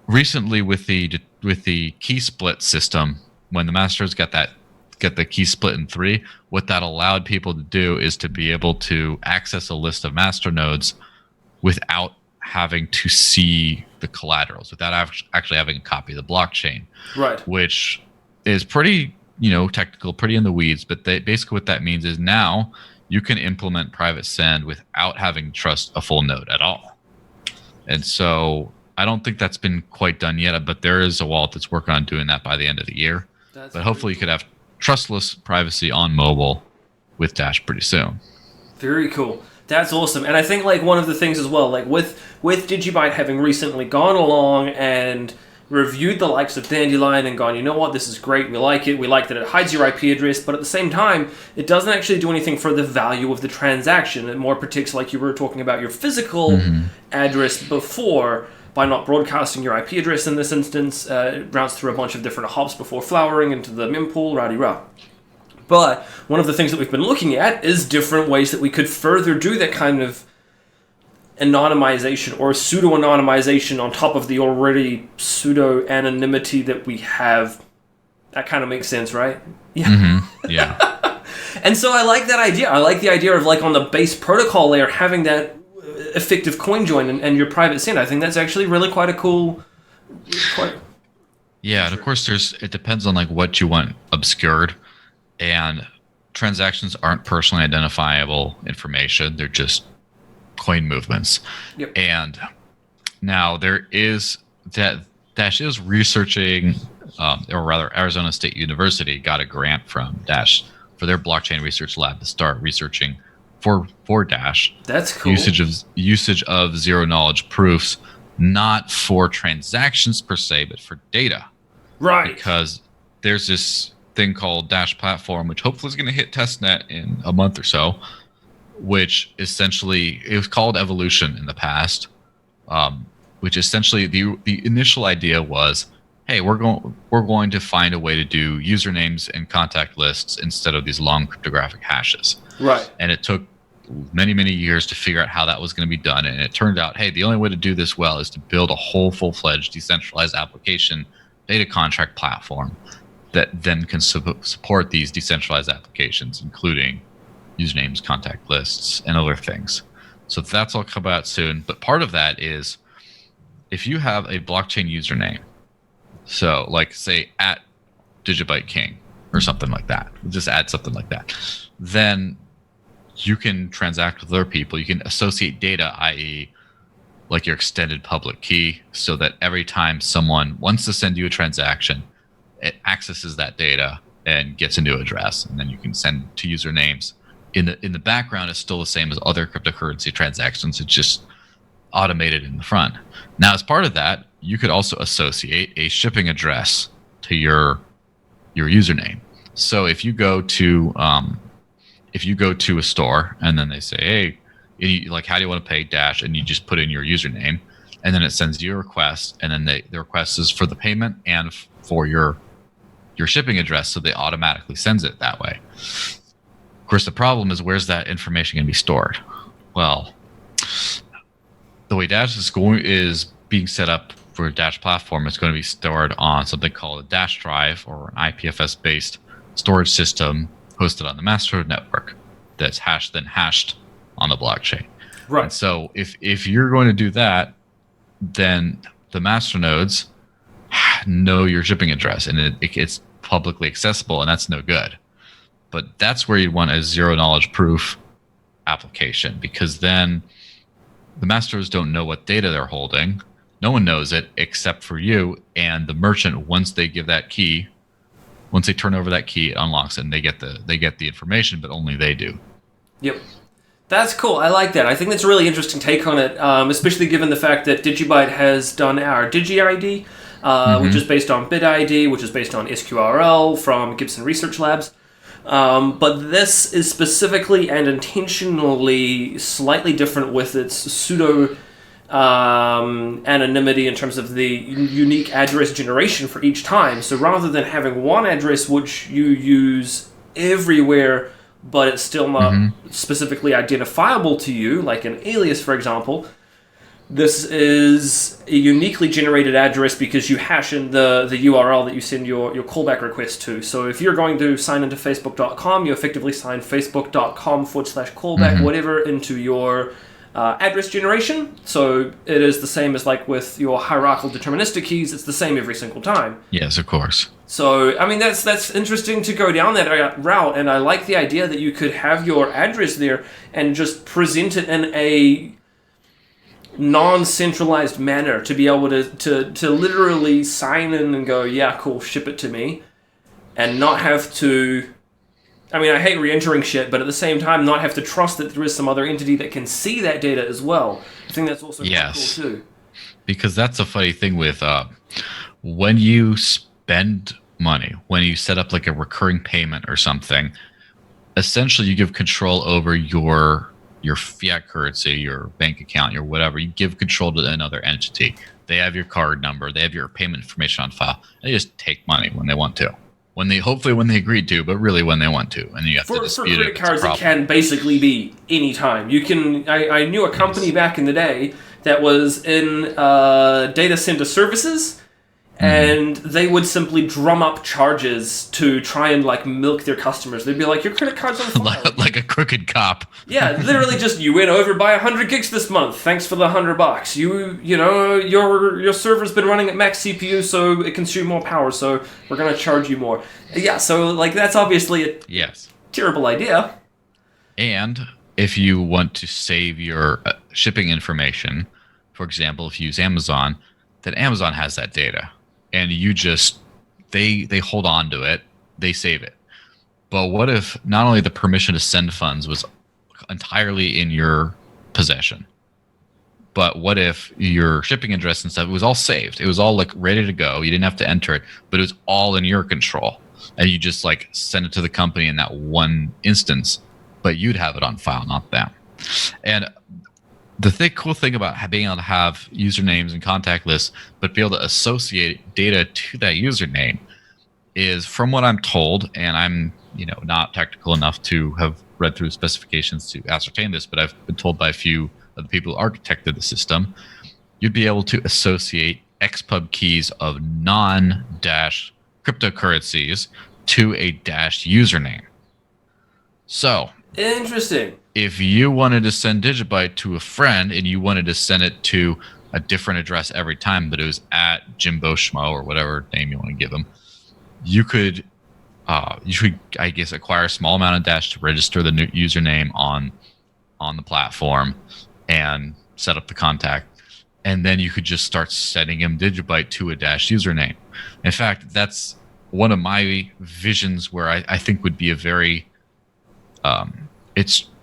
recently with the key split system, when the Masternodes get the key split in 3, what that allowed people to do is to be able to access a list of Masternodes without having to see the collaterals, without actually having a copy of the blockchain. Right. Which is pretty technical, pretty in the weeds, but basically what that means is now you can implement PrivateSend without having to trust a full node at all. And so I don't think that's been quite done yet, but there is a wallet that's working on doing that by the end of the year. But hopefully you could have trustless privacy on mobile with Dash pretty soon. Very cool. That's awesome. And I think one of the things as well, with DigiByte having recently gone along and reviewed the likes of Dandelion and gone, you know what, this is great, we like it, we like that it hides your IP address, but at the same time, it doesn't actually do anything for the value of the transaction. It more protects, like you were talking about, your physical address before, by not broadcasting your IP address in this instance. It routes through a bunch of different hops before flowering into the mempool, rah-de-rah. But one of the things that we've been looking at is different ways that we could further do that kind of anonymization or pseudo-anonymization on top of the already pseudo-anonymity that we have. That kind of makes sense, right? Yeah. Yeah. And so I like that idea. I like the idea of on the base protocol layer having that effective coin join and your PrivateSend. I think that's actually really quite a cool... Yeah, and of course it depends on what you want obscured, and transactions aren't personally identifiable information. They're just coin movements. Yep. And now there is Dash is researching, or rather Arizona State University got a grant from Dash for their blockchain research lab to start researching for Dash. That's cool. Usage of zero knowledge proofs, not for transactions per se, but for data. Right. Because there's this thing called Dash Platform, which hopefully is going to hit testnet in a month or so, which essentially it was called evolution in the past, which essentially the initial idea was, hey, we're going to find a way to do usernames and contact lists instead of these long cryptographic hashes. Right. And it took many years to figure out how that was going to be done. And it turned out, hey, the only way to do this well is to build a whole full-fledged decentralized application data contract platform that then can support these decentralized applications, including usernames, contact lists, and other things. So that's all come out soon. But part of that is if you have a blockchain username, so like say at DigiByte King or something like that, just add something like that, then you can transact with other people. You can associate data, i.e. like your extended public key, so that every time someone wants to send you a transaction, it accesses that data and gets a new address, and then you can send to usernames. In the background, it's still the same as other cryptocurrency transactions. It's just automated in the front. Now, as part of that, you could also associate a shipping address to your username. So if you go to a store and then they say, hey, like, how do you want to pay Dash? And you just put in your username, and then it sends you a request, and then the request is for the payment and for your shipping address, so they automatically sends it that way. Of course, the problem is, where's that information going to be stored? Well, the way Dash is being set up for a Dash platform, it's going to be stored on something called a Dash drive, or an IPFS-based storage system hosted on the Masternode network that's hashed on the blockchain. Right. And so if you're going to do that, then the Masternodes know your shipping address, and it's publicly accessible, and that's no good. But that's where you'd want a zero knowledge proof application, because then the Masternodes don't know what data they're holding. No one knows it except for you and the merchant. Once they give that key, once they turn over that key, it unlocks it, and they get the information, but only they do. Yep. That's cool. I like that. I think that's a really interesting take on it, especially given the fact that DigiByte has done our DigiID, which is based on BitID, which is based on SQRL from Gibson Research Labs. But this is specifically and intentionally slightly different with its pseudo anonymity in terms of the unique address generation for each time. So rather than having one address which you use everywhere, but it's still not specifically identifiable to you, like an alias, for example, this is a uniquely generated address because you hash in the URL that you send your callback request to. So if you're going to sign into facebook.com, you effectively sign facebook.com/callback, whatever, into your address generation. So it is the same as like with your hierarchical deterministic keys. It's the same every single time. Yes, of course. So, I mean, that's interesting to go down that route, and I like the idea that you could have your address there and just present it in a non-centralized manner to be able to literally sign in and go, yeah, cool, ship it to me, and not have to... I mean, I hate re-entering shit, but at the same time, not have to trust that there is some other entity that can see that data as well. I think that's also cool too. Because that's a funny thing with when you spend money, when you set up like a recurring payment or something, essentially you give control over your fiat currency, your bank account, your whatever. You give control to another entity. They have your card number, they have your payment information on file. They just take money when they want to. When they agreed to, but really when they want to, and you have to dispute it. For credit cards, it can basically be any time. You can. I knew a company back in the day that was in data center services, and they would simply drum up charges to try and like milk their customers. They'd be like, "Your credit card's on file." like a crooked cop. Yeah, literally, just you went over by 100 gigs this month. Thanks for the $100. You know your server's been running at max CPU, so it consumed more power. So we're gonna charge you more. Yeah, so like that's obviously a terrible idea. And if you want to save your shipping information, for example, if you use Amazon, then Amazon has that data, and you just they hold on to it, they save it. But what if not only the permission to send funds was entirely in your possession, but what if your shipping address and stuff was all saved? It was all like ready to go. You didn't have to enter it, but it was all in your control, and you just like send it to the company in that one instance. but you'd have it on file, not them. And the cool thing about being able to have usernames and contact lists, but be able to associate data to that username is, from what I'm told, and I'm not technical enough to have read through the specifications to ascertain this, but I've been told by a few of the people who architected the system, you'd be able to associate XPub keys of non-Dash cryptocurrencies to a Dash username. So interesting. If you wanted to send DigiByte to a friend and you wanted to send it to a different address every time, but it was at Jimbo Schmo or whatever name you want to give them, you could I guess acquire a small amount of Dash to register the new username on the platform and set up the contact, and then you could just start sending him DigiByte to a Dash username. In fact, that's one of my visions where I think would be a very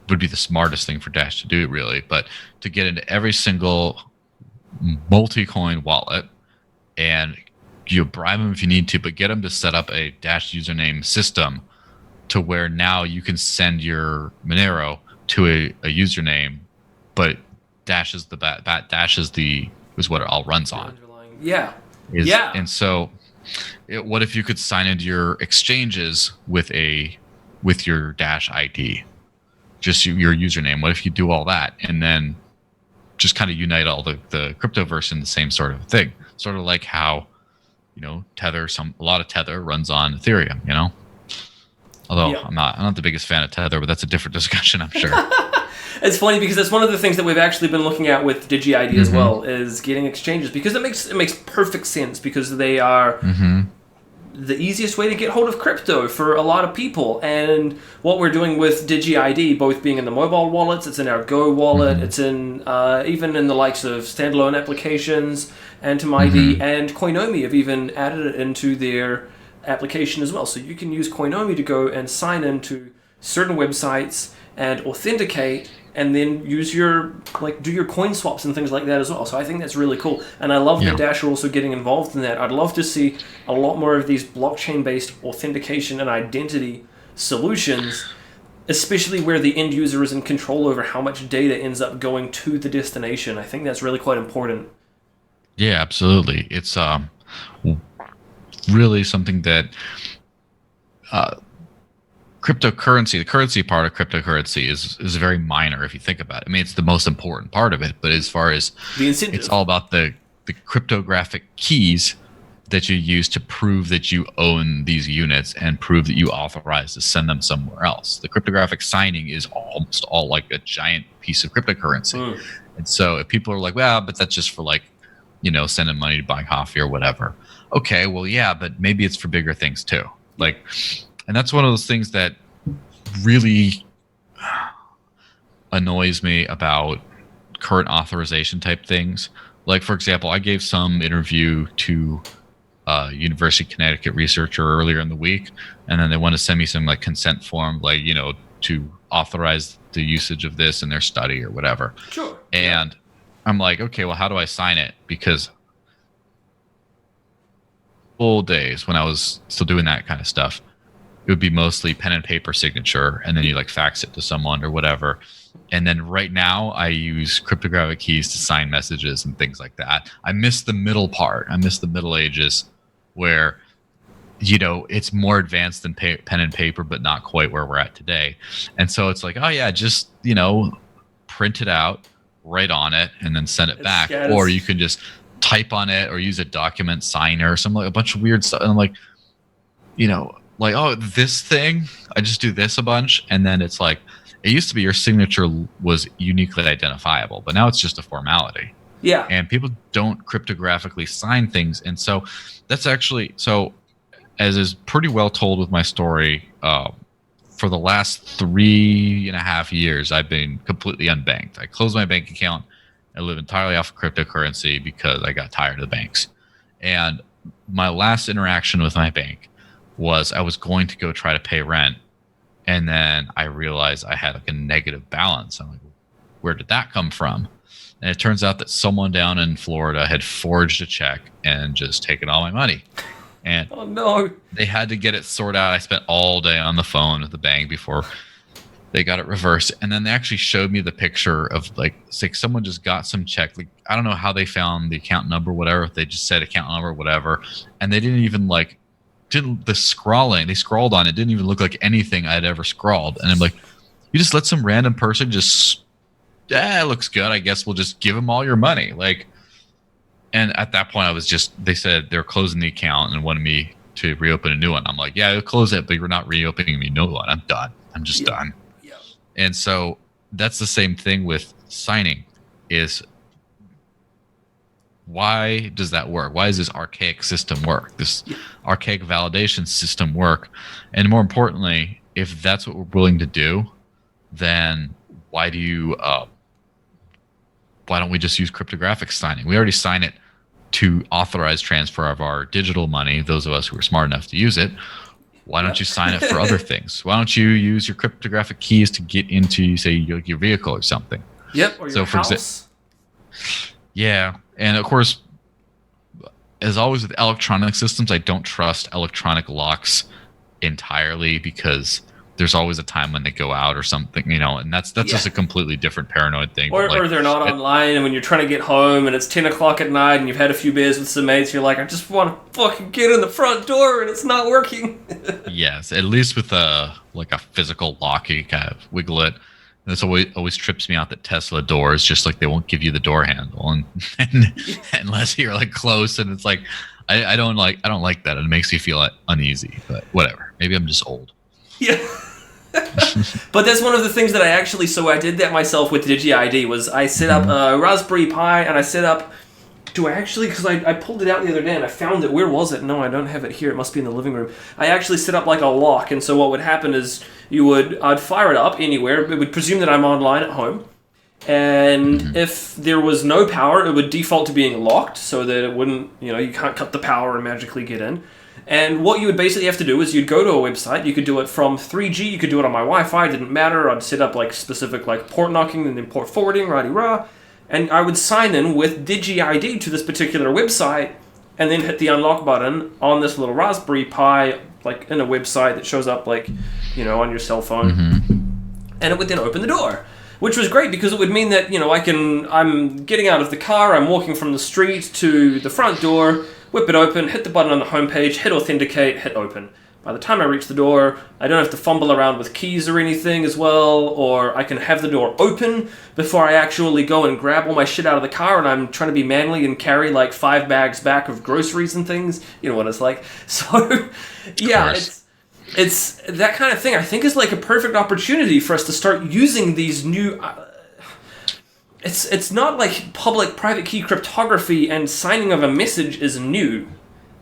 would be the smartest thing for Dash to do, really, but to get into every single multi-coin wallet, and you bribe them if you need to, but get them to set up a Dash username system to where now you can send your Monero to a username, but Dash is what it all runs on. Yeah. And so, what if you could sign into your exchanges with your Dash ID, just your username? What if you do all that and then just kind of unite all the cryptoverse in the same sort of thing? Sort of like how, Tether, a lot of Tether runs on Ethereum, Although I'm not the biggest fan of Tether, but that's a different discussion, I'm sure. It's funny because that's one of the things that we've actually been looking at with DigiID as well, is getting exchanges, because it makes perfect sense, because they are the easiest way to get hold of crypto for a lot of people. And what we're doing with DigiID, both being in the mobile wallets, it's in our Go wallet, it's in even in the likes of standalone applications, AntimID and Coinomi have even added it into their application as well. So you can use Coinomi to go and sign into certain websites and authenticate, and then use do your coin swaps and things like that as well. So I think that's really cool. And I love that Dash are also getting involved in that. I'd love to see a lot more of these blockchain-based authentication and identity solutions, especially where the end user is in control over how much data ends up going to the destination. I think that's really quite important. Yeah, absolutely. It's really something that cryptocurrency, the currency part of cryptocurrency is very minor if you think about it. I mean, it's the most important part of it, but as far as the incentive, it's all about the cryptographic keys that you use to prove that you own these units and prove that you authorize to send them somewhere else. The cryptographic signing is almost all like a giant piece of cryptocurrency. And so if people are like, well, but that's just for sending money to buy coffee or whatever. Okay, well, yeah, but maybe it's for bigger things too. And that's one of those things that really annoys me about current authorization type things. Like, for example, I gave some interview to a University of Connecticut researcher earlier in the week, and then they want to send me some consent form, to authorize the usage of this in their study or whatever. Sure. And I'm like, okay, well, how do I sign it? Because old days when I was still doing that kind of stuff, it would be mostly pen and paper signature, and then you fax it to someone or whatever. And then right now I use cryptographic keys to sign messages and things like that. I miss the middle part. I miss the Middle Ages where, it's more advanced than pen and paper, but not quite where we're at today. And so it's like, oh yeah, just, print it out, write on it, and then send it back. Or you can just type on it or use a document signer or something, a bunch of weird stuff. And I'm like, oh, this thing, I just do this a bunch. And then it's like, it used to be your signature was uniquely identifiable, but now it's just a formality. Yeah. And people don't cryptographically sign things. And so that's actually, as is pretty well told with my story, for the last 3.5 years, I've been completely unbanked. I closed my bank account. I live entirely off of cryptocurrency because I got tired of the banks. And my last interaction with my bank was I was going to go try to pay rent. And then I realized I had a negative balance. I'm like, where did that come from? And it turns out that someone down in Florida had forged a check and just taken all my money. And oh no, they had to get it sorted out. I spent all day on the phone at the bank before They got it reversed, and then they actually showed me the picture of like someone just got some check. Like I don't know how they found the account number, whatever. They just said account number, whatever, and they didn't even didn't the scrawling. They scrawled on it. Didn't even look like anything I'd ever scrawled. And I'm like, you just let some random person just, it looks good. I guess we'll just give them all your money. Like, and at that point, they said they're closing the account and wanted me to reopen a new one. I'm like, yeah, you'll close it, but you're not reopening me new one. I'm done. I'm just done. Yeah. And so that's the same thing with signing is why does that work? Why does this archaic system work? This archaic validation system work? And more importantly, if that's what we're willing to do, then why don't we just use cryptographic signing? We already sign it to authorize transfer of our digital money, those of us who are smart enough to use it. Why don't you sign it for other things? Why don't you use your cryptographic keys to get into, say, your vehicle or something? Yep, or your house. Yeah, and of course, as always with electronic systems, I don't trust electronic locks entirely because there's always a time when they go out or something, and that's just a completely different paranoid thing. Or they're not online, and when you're trying to get home and it's 10 o'clock at night and you've had a few beers with some mates, you're like, I just want to fucking get in the front door and it's not working. Yes, at least with a physical lock, you kind of wiggle it. And this always trips me out that Tesla doors, just like they won't give you the door handle and unless you're like close, and it's like I don't like that. It makes me feel uneasy, but whatever. Maybe I'm just old. Yeah. But that's one of the things that I did that myself with DigiID was I set up a Raspberry Pi and I set up, because I pulled it out the other day and I found it. Where was it? No, I don't have it here. It must be in the living room. I actually set up like a lock, and so what would happen is I'd fire it up anywhere. It would presume that I'm online at home. And if there was no power, it would default to being locked so that it wouldn't, you can't cut the power and magically get in. And what you would basically have to do is you'd go to a website. You could do it from 3G. You could do it on my Wi-Fi. It didn't matter. I'd set up like specific like port knocking and then port forwarding, rah-de-rah. And I would sign in with DigiID to this particular website and then hit the unlock button on this little Raspberry Pi, like in a website that shows up like, on your cell phone. And it would then open the door, which was great because it would mean that, I'm getting out of the car, I'm walking from the street to the front door, whip it open, hit the button on the homepage, hit authenticate, hit open. By the time I reach the door, I don't have to fumble around with keys or anything as well, or I can have the door open before I actually go and grab all my shit out of the car and I'm trying to be manly and carry like 5 bags back of groceries and things. You know what it's like. So, yeah, it's that kind of thing I think is like a perfect opportunity for us to start using these new... It's not like public-private key cryptography and signing of a message is new.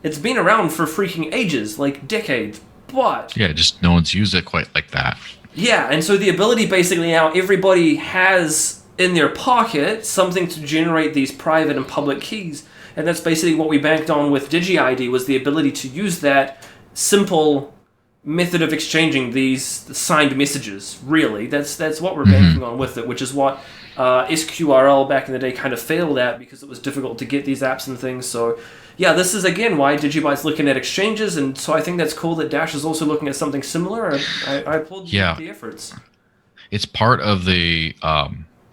It's been around for freaking ages, like decades, but... Yeah, just no one's used it quite like that. Yeah, and so the ability basically now, everybody has in their pocket something to generate these private and public keys, and that's basically what we banked on with DigiID, was the ability to use that simple method of exchanging these signed messages, really. That's what we're banking on with it, which is what... SQRL back in the day kind of failed at because it was difficult to get these apps and things. So yeah, this is again why DigiByte's looking at exchanges, and so I think that's cool that Dash is also looking at something similar. I applaud the efforts. It's part of the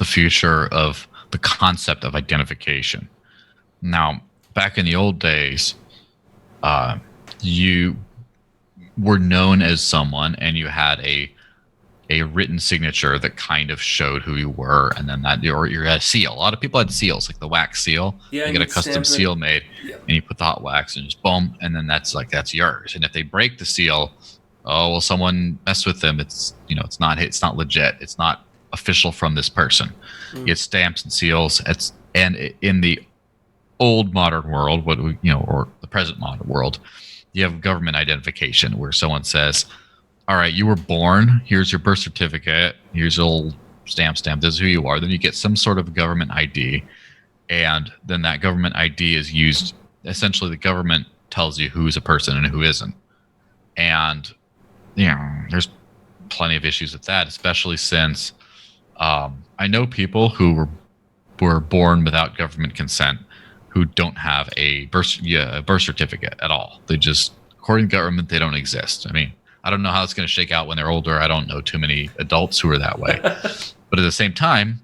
future of the concept of identification. Now, back in the old days, you were known as someone and you had a written signature that kind of showed who you were, and then or you had a seal. A lot of people had seals, like the wax seal. Yeah, you get a custom seal made, and you put the hot wax and just boom, and then that's yours. And if they break the seal, someone messed with them. It's it's not legit. It's not official from this person. You get stamps and seals. And in the old modern world, or the present modern world, you have government identification where someone says, all right, you were born, here's your birth certificate, here's your old stamp, this is who you are. Then you get some sort of government ID, and then that government ID is used, essentially the government tells you who's a person and who isn't. And, there's plenty of issues with that, especially since I know people who were born without government consent who don't have a birth certificate at all. They just, according to government, they don't exist. I mean, I don't know how it's going to shake out when they're older. I don't know too many adults who are that way. But at the same time,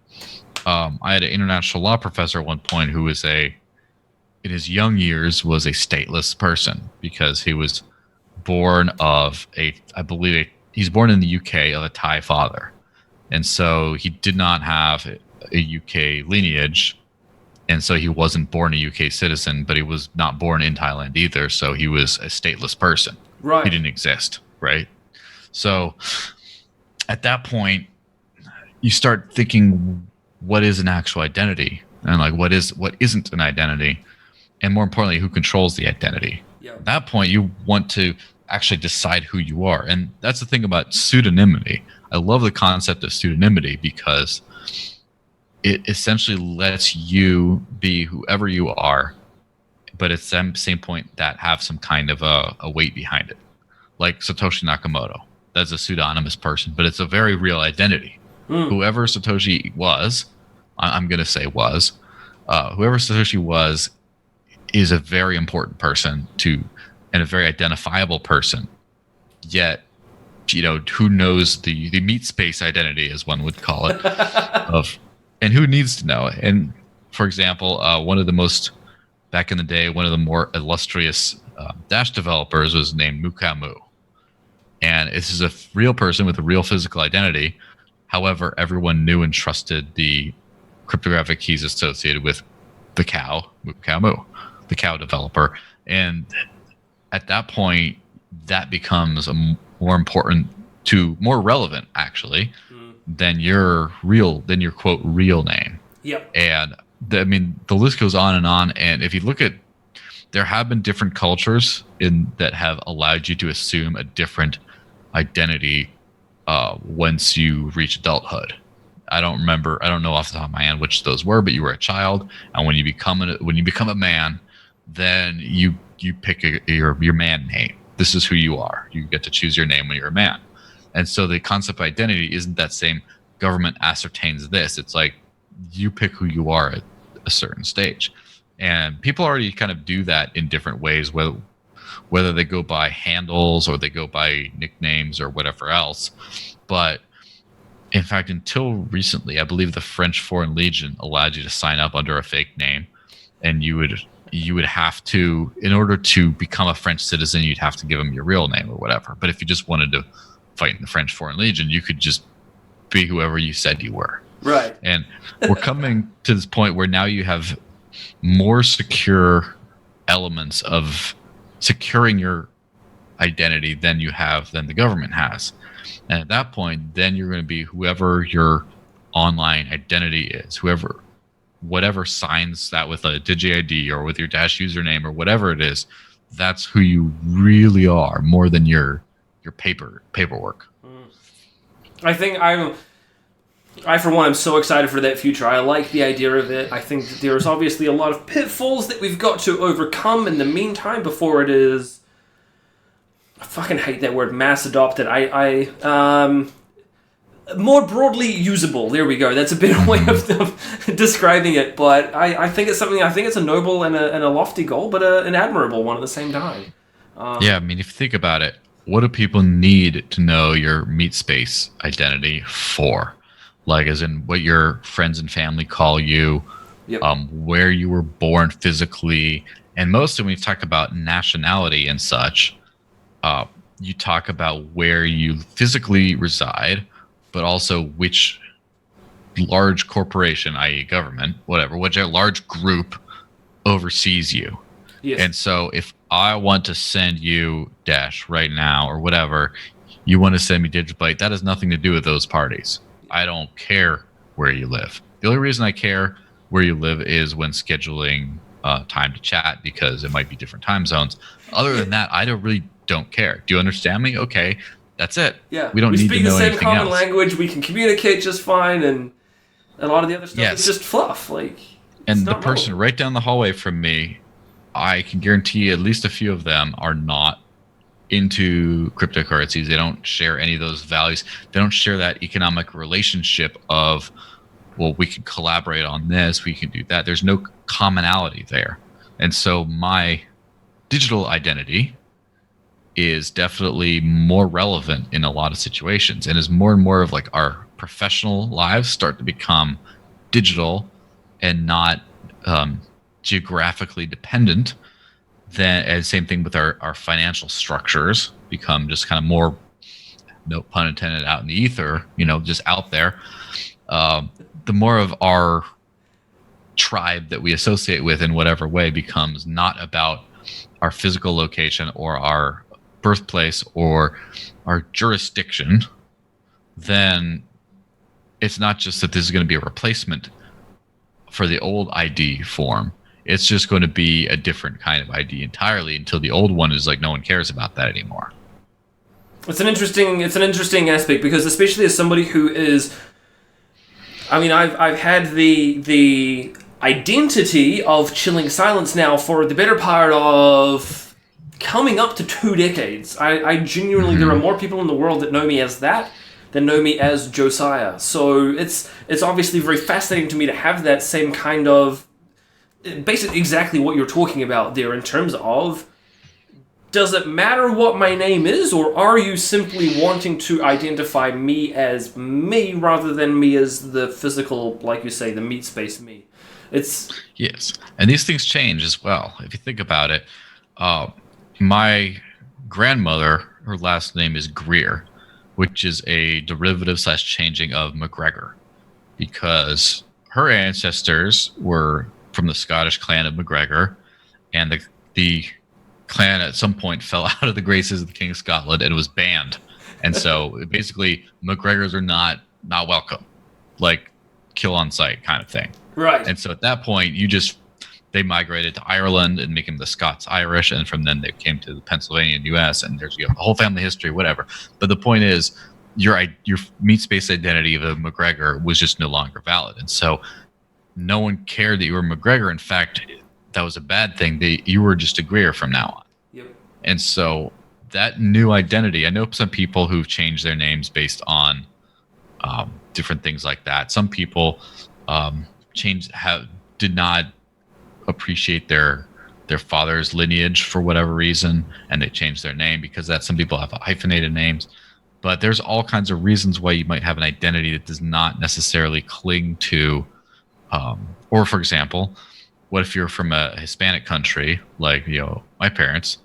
I had an international law professor at one point who was in his young years, was a stateless person because he was born of he's born in the UK of a Thai father. And so he did not have a UK lineage. And so he wasn't born a UK citizen, but he was not born in Thailand either. So he was a stateless person. Right. He didn't exist. Right. So at that point, you start thinking, what is an actual identity? And like, what isn't an identity? And more importantly, who controls the identity? Yeah. At that point, you want to actually decide who you are. And that's the thing about pseudonymity. I love the concept of pseudonymity because it essentially lets you be whoever you are, but at the same point that have some kind of a weight behind it. Like Satoshi Nakamoto. That's a pseudonymous person, but it's a very real identity. Whoever Satoshi was, I'm going to say was, whoever Satoshi was is a very important person and a very identifiable person. Yet, who knows the meat space identity, as one would call it, and who needs to know it? And for example, back in the day, one of the more illustrious Dash developers was named Mukamu. And this is a real person with a real physical identity. However, everyone knew and trusted the cryptographic keys associated with the cow, Mukamu, the cow developer. And at that point, that becomes more relevant, actually, than your quote real name. Yep. And the list goes on. And if you look at, there have been different cultures that have allowed you to assume a different identity once you reach adulthood. I don't know off the top of my head which those were, but you were a child, and when you become a man, then you pick your man name. This is who you are. You get to choose your name when you're a man. And so the concept of identity isn't that same government ascertains this. It's like you pick who you are at a certain stage. And people already kind of do that in different ways, whether they go by handles or they go by nicknames or whatever else. But in fact, until recently, I believe the French Foreign Legion allowed you to sign up under a fake name, and you would have to, in order to become a French citizen, you'd have to give them your real name or whatever. But if you just wanted to fight in the French Foreign Legion, you could just be whoever you said you were. Right. And we're coming to this point where now you have more secure elements of securing your identity than the government has. And at that point, then you're going to be whoever your online identity is, whatever signs that with a DigiID or with your Dash username or whatever it is, that's who you really are, more than your paperwork. I think I for one am so excited for that future. I like the idea of it. I think that there's obviously a lot of pitfalls that we've got to overcome in the meantime before it is, I fucking hate that word, mass adopted. More broadly usable. There we go. That's a better way of describing it. But I think it's something. I think it's a noble and a lofty goal, but an admirable one at the same time. Yeah, if you think about it, what do people need to know your meat space identity for? Like, as in what your friends and family call you, yep. Where you were born physically, and mostly when you talk about nationality and such, you talk about where you physically reside, but also which large corporation, i.e. government, whatever, which large group oversees you. Yes. And so if I want to send you Dash right now or whatever, you want to send me DigiByte, that has nothing to do with those parties. I don't care where you live. The only reason I care where you live is when scheduling time to chat, because it might be different time zones. Other than that, I really don't care. Do you understand me? Okay, that's it. Yeah, we don't need to know anything else. We speak the same common language. We can communicate just fine, and a lot of the other stuff is just fluff. And the person right down the hallway from me, I can guarantee at least a few of them are not into cryptocurrencies. They don't share any of those values. They don't share that economic relationship of, well, we can collaborate on this, we can do that. There's no commonality there. And so my digital identity is definitely more relevant in a lot of situations. And as more and more of like our professional lives start to become digital and not geographically dependent, then, and same thing with our financial structures become just kind of more, no pun intended, out in the ether, just out there. The more of our tribe that we associate with in whatever way becomes not about our physical location or our birthplace or our jurisdiction, then it's not just that this is going to be a replacement for the old ID form. It's just going to be a different kind of ID entirely until the old one is like no one cares about that anymore. It's an interesting aspect, because especially as somebody who is, I mean, I've had the identity of Chilling Silence now for the better part of coming up to 2 decades. I genuinely, there are more people in the world that know me as that than know me as Josiah. So it's obviously very fascinating to me to have that same kind of, basically exactly what you're talking about there, in terms of, does it matter what my name is, or are you simply wanting to identify me as me rather than me as the physical, like you say, the meat space me? Yes, and these things change as well. If you think about it, my grandmother, her last name is Greer, which is a derivative / changing of McGregor, because her ancestors were from the Scottish clan of McGregor, and the clan at some point fell out of the graces of the King of Scotland and was banned. And so basically McGregors are not welcome, like kill on sight kind of thing. Right. And so at that point they migrated to Ireland and became the Scots Irish, and from then they came to the Pennsylvania and US, and there's the whole family history, whatever. But the point is your meat space identity of a McGregor was just no longer valid. And so no one cared that you were McGregor. In fact, that was a bad thing. You were just a Greer from now on. Yep. And so that new identity, I know some people who've changed their names based on different things like that. Some people did not appreciate their father's lineage for whatever reason, and they changed their name because that. Some people have hyphenated names. But there's all kinds of reasons why you might have an identity that does not necessarily cling to, or for example, what if you're from a Hispanic country, like, my parents,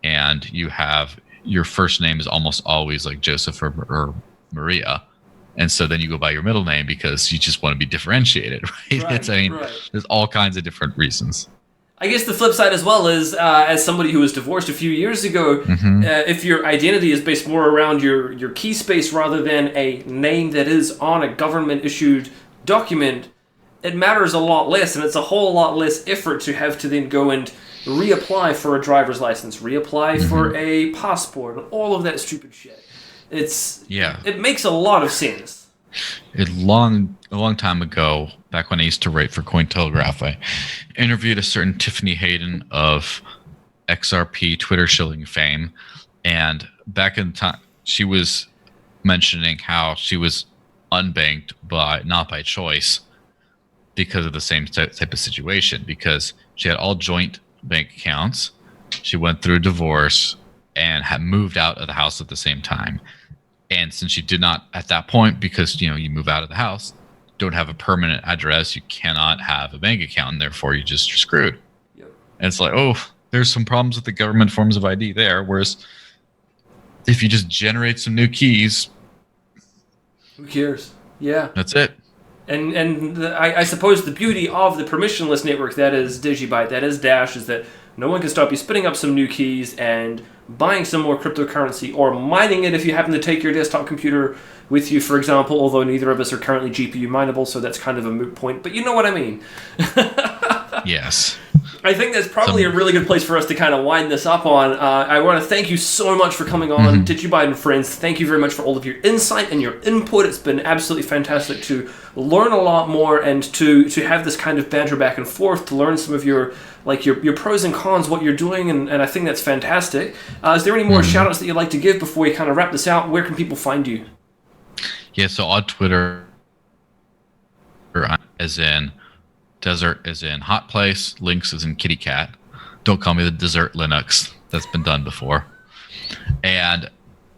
and you have your first name is almost always like Joseph or Maria, and so then you go by your middle name because you just want to be differentiated, right? There's all kinds of different reasons. I guess the flip side as well is, as somebody who was divorced a few years ago, if your identity is based more around your key space rather than a name that is on a government-issued document, it matters a lot less, and it's a whole lot less effort to have to then go and reapply for a driver's license, reapply for a passport, and all of that stupid shit. It makes a lot of sense. A long time ago, back when I used to write for Cointelegraph, I interviewed a certain Tiffany Hayden of XRP Twitter shilling fame, and back in time, she was mentioning how she was unbanked, but not by choice, because of the same type of situation, because she had all joint bank accounts. She went through a divorce and had moved out of the house at the same time. And since she did not at that point, because you move out of the house, don't have a permanent address, you cannot have a bank account, and therefore you're screwed. Yep. And it's like, there's some problems with the government forms of ID there. Whereas if you just generate some new keys, who cares? Yeah. That's it. And I suppose the beauty of the permissionless network that is DigiByte, that is Dash, is that no one can stop you spinning up some new keys and buying some more cryptocurrency, or mining it if you happen to take your desktop computer with you, for example, although neither of us are currently GPU mineable, so that's kind of a moot point, but you know what I mean. Yes. I think that's probably a really good place for us to kind of wind this up on. I want to thank you so much for coming on, DigiByte and Friends. Thank you very much for all of your insight and your input. It's been absolutely fantastic to learn a lot more and to have this kind of banter back and forth, to learn some of your pros and cons, what you're doing, and I think that's fantastic. Is there any more shout-outs that you'd like to give before we kind of wrap this out? Where can people find you? Yeah, so on Twitter, as in desert as in hot place, Lynx as in kitty cat. Don't call me the dessert Linux. That's been done before. And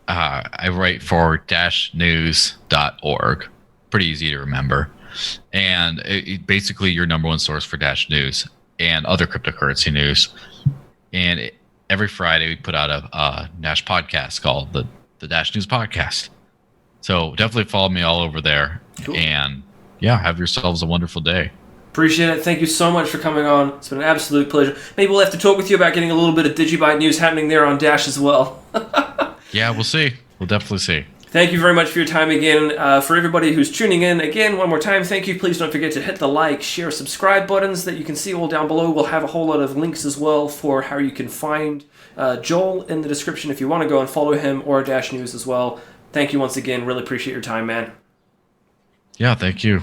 I write for dashnews.org. Pretty easy to remember. And basically your number one source for Dash News and other cryptocurrency news. And every Friday we put out a Dash podcast called the Dash News Podcast. So definitely follow me all over there. Cool. And yeah, have yourselves a wonderful day. Appreciate it. Thank you so much for coming on. It's been an absolute pleasure. Maybe we'll have to talk with you about getting a little bit of DigiByte news happening there on Dash as well. Yeah, we'll see. We'll definitely see. Thank you very much for your time again. For everybody who's tuning in, again, one more time, thank you. Please don't forget to hit the like, share, subscribe buttons that you can see all down below. We'll have a whole lot of links as well for how you can find Joel in the description if you want to go and follow him, or Dash News as well. Thank you once again. Really appreciate your time, man. Yeah, thank you.